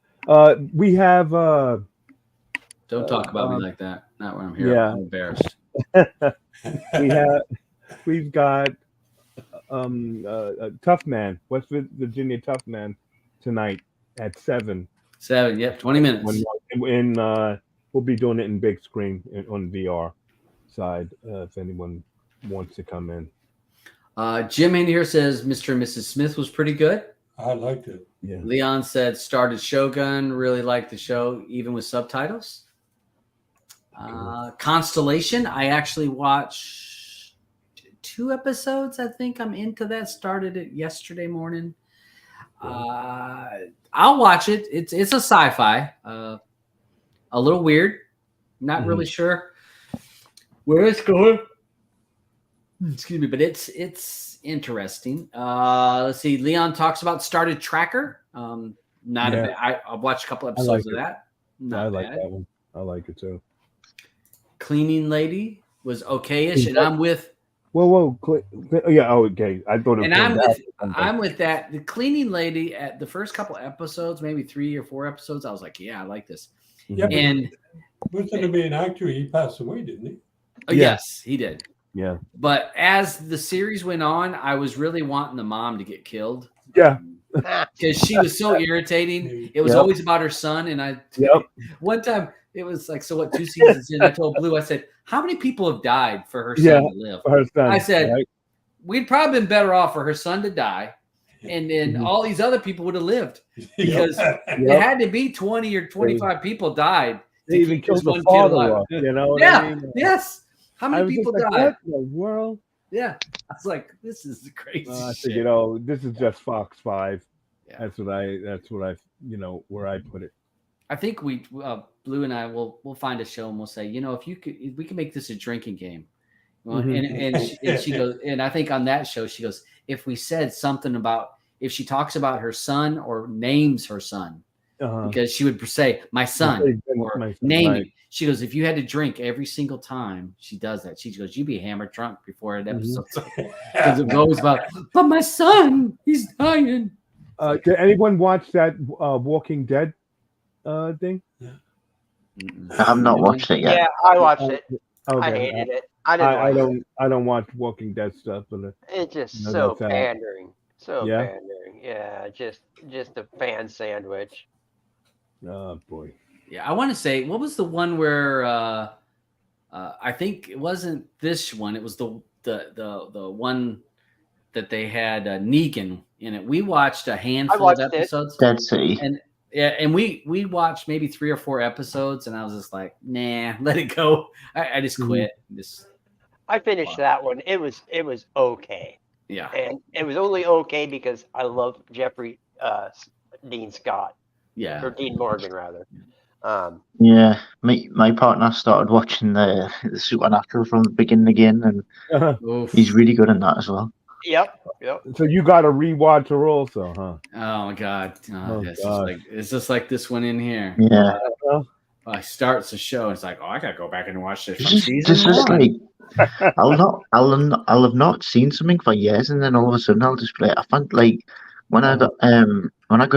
We have. Don't talk about me like that. Not when I'm here. Yeah. I'm embarrassed. We've got Tough Man, West Virginia Tough Man tonight at 7. 7, yep, 20 minutes. We'll be doing it in big screen on VR side if anyone wants to come in. Jim in here says Mr. and Mrs. Smith was pretty good. I liked it. Yeah. Leon said started Shogun, really liked the show, even with subtitles. Constellation, I actually watched 2 episodes. I think I'm into that. Started it yesterday morning. I'll watch it. It's a sci-fi. A little weird. Not really sure where it's going. Excuse me, but it's interesting. Let's see. Leon talks about Started Tracker. I've watched a couple episodes of that. I like that one. I like it too. Cleaning Lady was okay-ish, and I'm with. Whoa! Yeah. Oh, okay. I thought. And I'm with that. The Cleaning Lady at the first couple episodes, maybe 3 or 4 episodes, I was like, yeah, I like this. Yeah, and was going to be an actor. He passed away, didn't he? Oh, yes, he did. Yeah. But as the series went on, I was really wanting the mom to get killed. Yeah. Because she was so irritating. It was always about her son. And one time it was like, so what, 2 seasons in, I told Blue, I said, how many people have died for her son to live? For her son, I said, we'd probably been better off for her son to die. And then all these other people would have lived. Because it had to be 20 or 25 people died. They even killed the father off, you know what I mean? Yes. How many people died? What in the world? Yeah. I was like, this is the crazy I shit. said, this is just Fox 5. Yeah. That's what I where I put it. I think we Blue and I we'll find a show and we'll say, if we can make this a drinking game. Well, and she goes, and I think on that show she goes, if we said something about, if she talks about her son or names her son, because she would say my son or name it. She goes, if you had to drink every single time she does that, she goes, you'd be hammered drunk before an episode. Because it was always about, but my son, he's dying. Did anyone watch that Walking Dead thing? I have not watched it yet. Yeah, I watched it. Okay. I hated it. I don't watch Walking Dead stuff, but it's just so pandering. So pandering. Yeah, just a fan sandwich. Oh boy. Yeah, I want to say, what was the one where I think it wasn't this one, it was the one that they had Negan in it. We watched a handful of episodes. Dead City. And we watched maybe 3 or 4 episodes, and I was just like, nah, let it go. I just quit. I finished that one. It was okay. Yeah. And it was only okay because I love Jeffrey Dean Scott. Yeah. Or Dean Morgan, rather. Yeah, my partner started watching the Supernatural from the beginning again, and he's really good in that as well. Yep. So you got to rewatch her also, huh? Oh my God! It's just like this one in here. Yeah. I starts the show. It's like, I gotta go back and watch this from This season is 1. like, I'll have not seen something for years, and then all of a sudden I'll just play it. I found like when I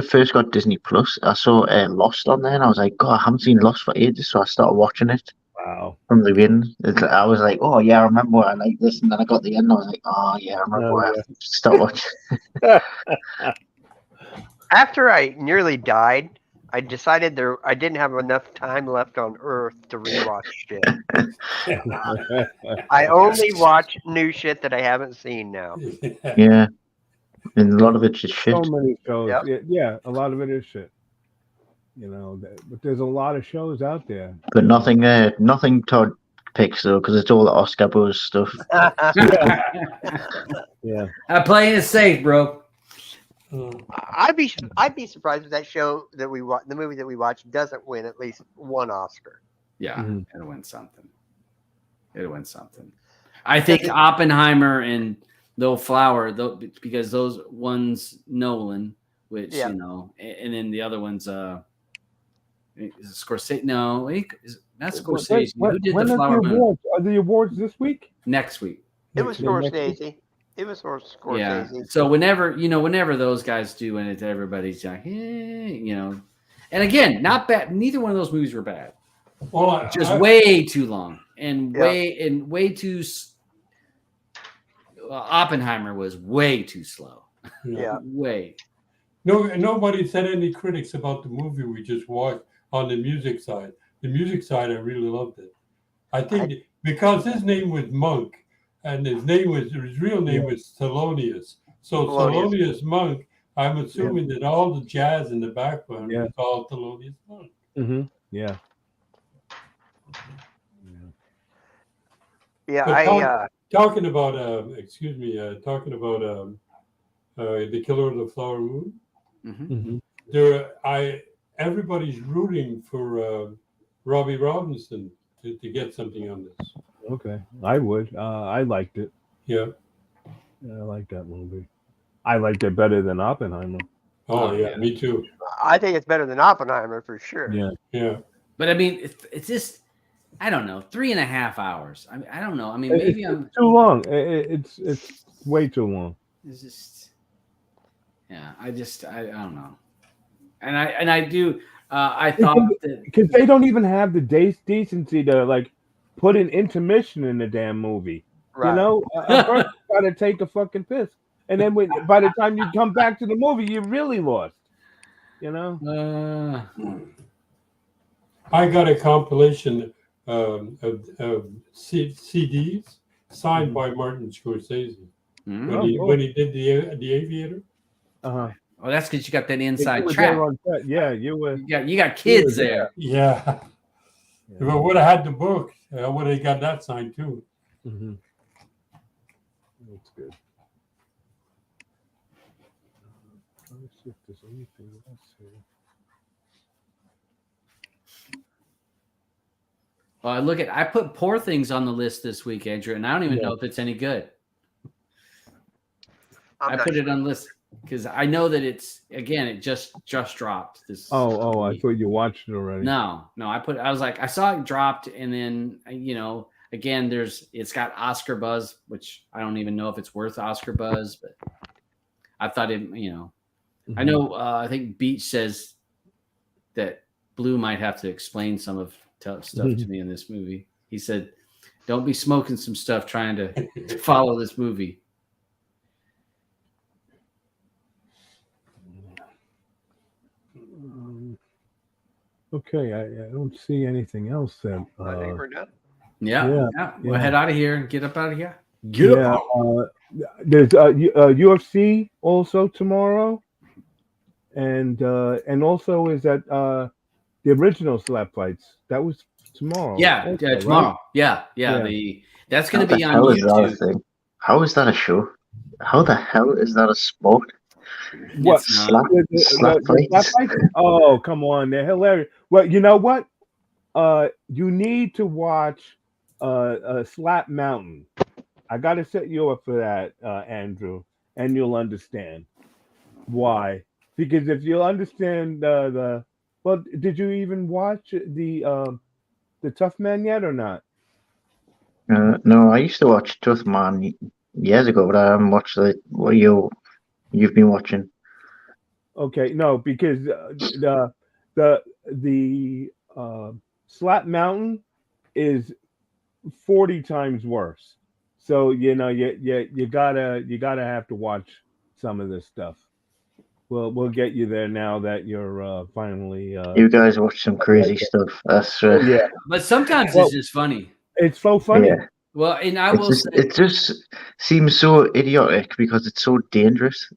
first got Disney Plus, I saw Lost on there, and I was like, God, I haven't seen Lost for ages, so I started watching it. Wow. From the beginning, I was like, oh yeah, I remember I like this, and then I got the end, and I was like, oh yeah, I remember I stopped watching. After I nearly died, I decided I didn't have enough time left on Earth to rewatch shit. I only watch new shit that I haven't seen now. Yeah, and a lot of it's just shit. So many shows. Yep. Yeah, a lot of it is shit. But there's a lot of shows out there. But nothing Todd picks though, because it's all the Oscar buzz stuff. Yeah. I'm playing it safe, bro. I'd be surprised if that show that we watch, the movie that we watched, doesn't win at least one Oscar. Yeah, it'll win something. I think Oppenheimer and No Flower, because those ones Nolan, which and then the other ones is Scorsese. No, not Scorsese. Who did the Flower Moon? Are the awards this week? Next week. It was Scorsese. It was Scorsese. Yeah. So whenever those guys do, and it's everybody's like, and again, not bad. Neither one of those movies were bad. Well, just way too long and way too. Oppenheimer was way too slow. Yeah. Way. Nobody said any critics about the movie we just watched on the music side. The music side, I really loved it. I think because his name was Monk, and his real name was Thelonious. So Thelonious Monk, I'm assuming that all the jazz in the background was all Thelonious Monk. Mm-hmm. Yeah. Yeah. Talking about The Killer of the Flower Moon. Mm-hmm. Everybody's rooting for Robbie Robinson to get something on this. Okay, I would. I liked it. Yeah, I like that movie. I liked it better than Oppenheimer. Oh yeah, me too. I think it's better than Oppenheimer for sure. Yeah. But I mean, it's just, I don't know, 3.5 hours. I don't know. I mean, maybe it's too long. It's way too long. It's just, I don't know. And I do. I thought that because they don't even have the decency to like put an intermission in the damn movie. Right. First you gotta take a fucking piss, and then by the time you come back to the movie, you're really lost. I got a compilation of CDs signed by Martin Scorsese when he did the Aviator. Oh, that's because you got that inside you track. You were. You got kids there. Yeah. If I would have had the book, I would have got that signed too. Mm-hmm. That's good. Let me see if there's anything else here. Well, I put Poor Things on the list this week, Andrew, and I don't even know if it's any good. I put it on the list because I know that it just dropped this. Oh, I thought you watched it already. No, I was like, I saw it dropped, and then again, it's got Oscar buzz, which I don't even know if it's worth Oscar buzz, but I thought it, I know, I think Beach says that Blue might have to explain some of stuff to me in this movie. He said, don't be smoking some stuff trying to follow this movie. Okay, I don't see anything else then. I think we're done. Yeah. We'll head out of here and get up out of here. There's UFC also tomorrow, and also is that the original slap fights that was tomorrow. Tomorrow. Right? Yeah. That's going to be on YouTube. How is that a show? How the hell is that a sport? What slap fights? Oh, come on, they're hilarious. Well, you know what? You need to watch Slap Mountain. I got to set you up for that, Andrew, and you'll understand why. Because if you'll understand well, did you even watch the Tough Man yet or not? No, I used to watch Tough Man years ago, but I haven't watched what you've been watching. Okay, no, because the Slap Mountain is 40 times worse. So you gotta have to watch some of this stuff. We'll get you there now that you're finally. You guys watch some crazy stuff. That's But sometimes it's just funny. It's so funny. Yeah. Well, and it just seems so idiotic because it's so dangerous.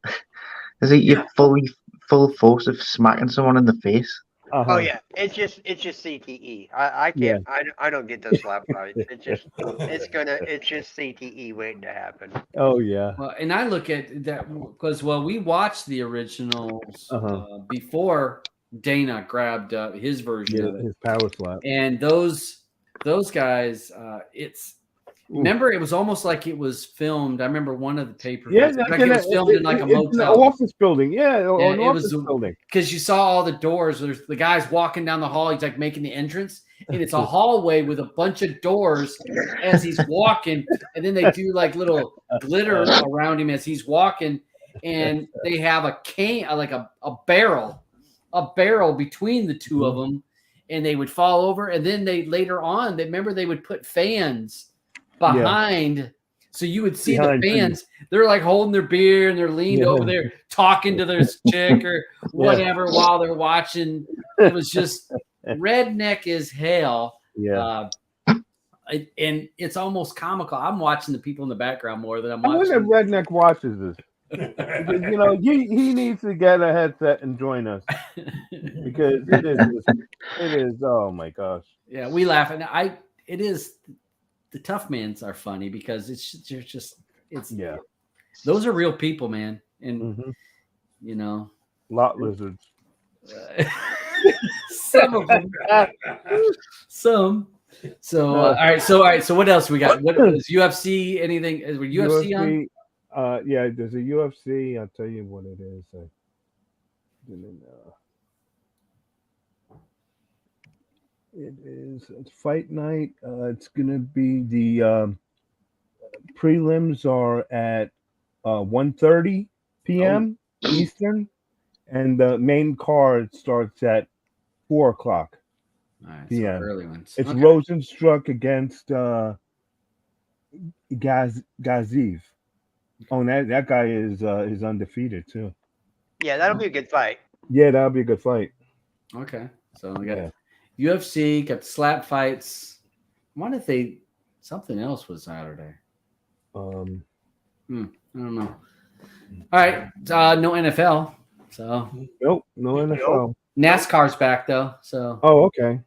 Is it you're full force of smacking someone in the face? Oh yeah, it's just CTE. I can't. I don't get those slap fights. It's just CTE waiting to happen. Oh yeah. Well, and I look at that because we watched the originals before Dana grabbed his version of it, his power slap, and those guys. Remember, it was almost like it was filmed. I remember one of the papers. Yeah, like it was filmed in like a motel, an office building. Yeah, an office building. Because you saw all the doors. There's the guy's walking down the hall. He's like making the entrance, and it's a hallway with a bunch of doors as he's walking. And then they do like little glitter around him as he's walking, and they have a cane, like a barrel between the two of them, and they would fall over. And then later on, they would put fans behind, so you would see the fans. They're like holding their beer and they're leaned over there talking to their chick or whatever while they're watching. It was just redneck as hell. And it's almost comical. I'm watching the people in the background more than I'm watching. I wonder if redneck watches this. He needs to get a headset and join us because it is. Oh my gosh! Yeah, we laugh, and it is. The Tough Mans are funny because those are real people, man, and lot lizards. Some of them, some. So all right. So what else we got? What is UFC? Anything? Is UFC on? Yeah, there's a UFC. I'll tell you what it is. It's fight night. It's gonna be the prelims are at 1:30 p.m. Eastern, and the main card starts at 4 o'clock p.m. So early ones. It's Rosenstruck against Gaziv. Oh, that guy is undefeated too. Yeah, that'll be a good fight. Yeah, that'll be a good fight. Okay, so we got UFC, got the slap fights. I wonder if something else was Saturday. I don't know. All right, no NFL. So no NFL. NASCAR's back though. So okay.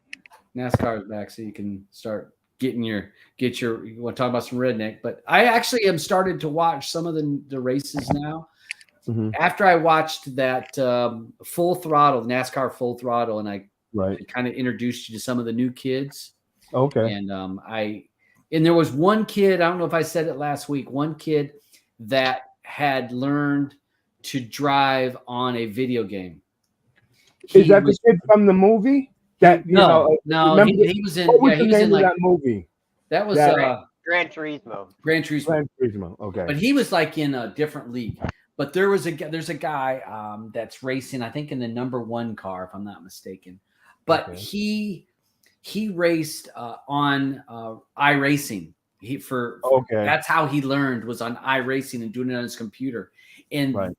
NASCAR's back, so you can start getting you want to talk about some redneck. But I actually am started to watch some of the races now. After I watched that Full Throttle, NASCAR Full Throttle, and I kind of introduced you to some of the new kids. Okay. And and there was one kid, I don't know if I said it last week, one kid that had learned to drive on a video game. Is that the kid from the movie? That no, he was in. What was he the was name in of like that movie? that was Gran Turismo. Gran Turismo. Gran Turismo. Okay. But he was like in a different league. But there's a guy that's racing, I think in the number 1 car, if I'm not mistaken. But he raced on iRacing. That's how he learned, was on iRacing and doing it on his computer. And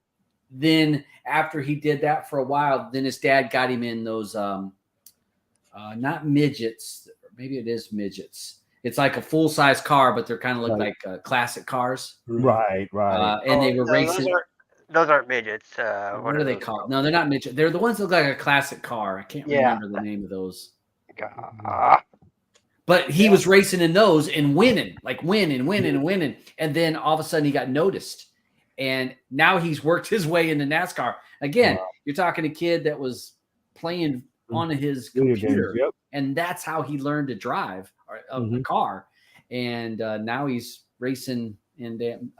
then after he did that for a while, then his dad got him in those not midgets, maybe it is midgets. It's like a full-size car, but they're kind of look like classic cars. Right. And they were racing. Those aren't midgets. What are they called? No, they're not midgets. They're the ones that look like a classic car. I can't remember the name of those. But he was racing in those and winning. And then all of a sudden he got noticed. And now he's worked his way into NASCAR. Again, you're talking a kid that was playing on his computer. And that's how he learned to drive a car. And now he's racing in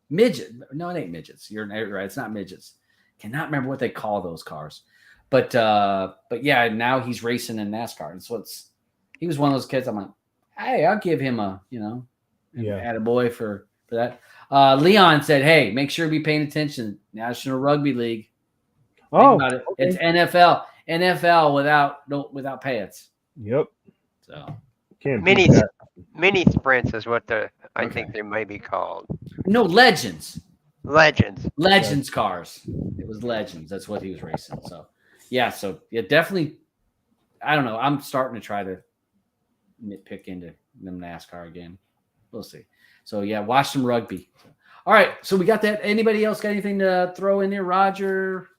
midget. No, it ain't midgets. You're right. It's not midgets. Cannot remember what they call those cars. But yeah, now he's racing in NASCAR. And so he was one of those kids. I'm like, hey, I'll give him an attaboy for that. Leon said, hey, make sure to be paying attention. National Rugby League. Oh, okay. It's NFL without pads. Yep. So mini sprints is what I think they might be called. No, Legends cars. It was Legends. That's what he was racing. So yeah, definitely. I don't know. I'm starting to try to nitpick into them NASCAR again. We'll see. So yeah, watch some rugby. All right, so we got that. Anybody else got anything to throw in there, Roger?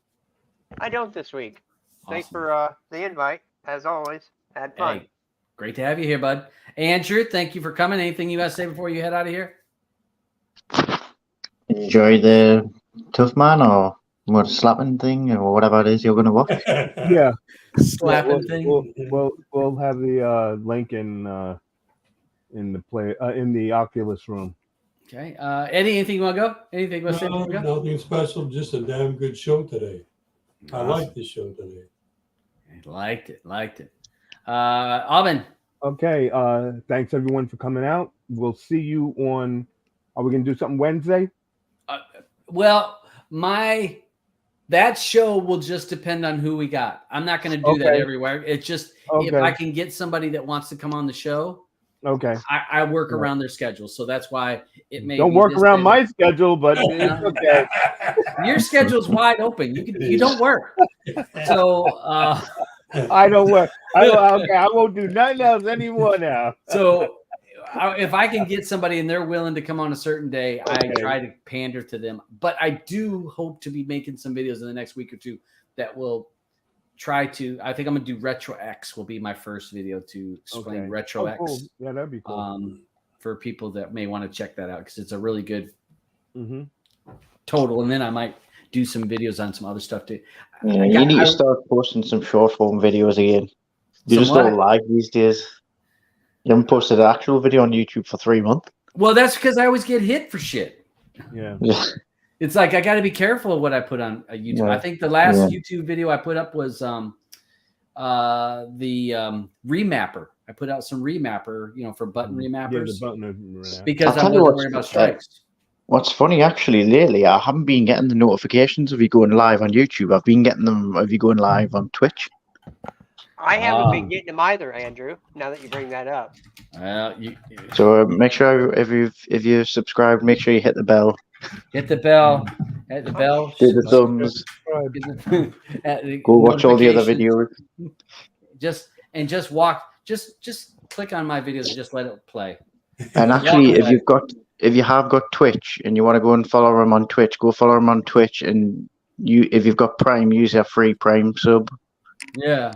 I don't this week. Awesome. Thanks for the invite, as always. Had fun. Hey, great to have you here, bud. Andrew, thank you for coming. Anything you got to say before you head out of here? Enjoy the Tough Man or what, slapping thing or whatever it is you're going to watch. Yeah, slapping thing. We'll have the link in the Oculus room. Okay. Eddie, anything you want to go? Anything you want to say before we go? Nothing special. Just a damn good show today. Awesome. I like this show today. Liked it. Alvin. Okay. Thanks everyone for coming out. We'll see you on. Are we gonna do something Wednesday? That show will just depend on who we got. I'm not going to do that everywhere. It's just if I can get somebody that wants to come on the show. Okay. I work around their schedule, so that's why it may. Don't work around my schedule, but it's okay. Your schedule's wide open. You don't work. So I don't work. I won't do nothing else anymore now. So if I can get somebody and they're willing to come on a certain day, I try to pander to them. But I do hope to be making some videos in the next week or two that will try to. I think I'm gonna do Retro X. Will be my first video to explain Retro X. Cool. Yeah, that'd be cool. For people that may want to check that out because it's a really good total. And then I might do some videos on some other stuff too. Yeah, you need to start posting some short form videos again. You just don't like these days. You haven't posted an actual video on YouTube for 3 months. Well, that's because I always get hit for shit. Yeah. It's like I got to be careful of what I put on YouTube. Yeah. I think the last YouTube video I put up was the remapper. I put out some remapper, for button remappers. Yeah, the button because I'm not worried about strikes. What's funny, actually, lately, I haven't been getting the notifications of you going live on YouTube. I've been getting them of you going live on Twitch. I haven't been getting them either, Andrew. Now that you bring that up. So make sure if you subscribed, make sure you hit the bell. Hit the bell. Hit the bell. Hit the thumbs. Go watch all the other videos. Just click on my videos and just let it play. And actually, if you have got Twitch and you want to go and follow them on Twitch, go follow them on Twitch. And if you've got Prime, use their free Prime sub. Yeah.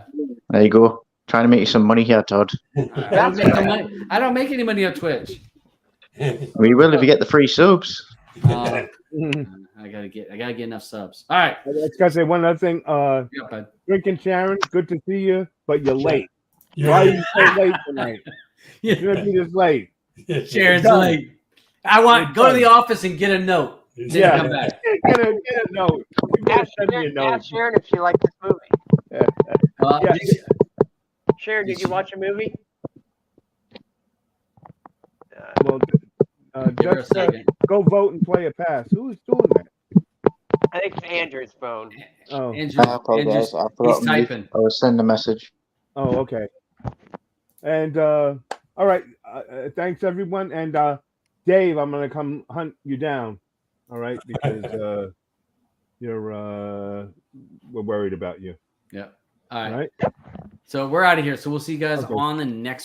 There you go. Trying to make you some money here, Todd. I don't make any money on Twitch. We will if you get the free subs. I gotta get enough subs. All right. I just gotta say one other thing. Drinking Sharon, good to see you, but you're late. Why are you so late tonight? You're Yeah. gonna be this late. Sharon's Done. late. I want go to the office and get a note. Then Yeah. come back. Get a note. You better Ask send me a note. Sharon if she liked this movie. Yeah. Sharon, did you watch a movie? Well, Give her a just second. go vote and play a pass. Who's doing that? I think it's Andrew's phone. Oh. Andrew, I apologize. I forgot he's to mute. typing. I was sending a message. Oh, okay. And all right. Thanks everyone. And Dave, I'm gonna come hunt you down. All right, because we're worried about you. Yeah. All right. All right. So we're out of here. So we'll see you guys Okay. on the next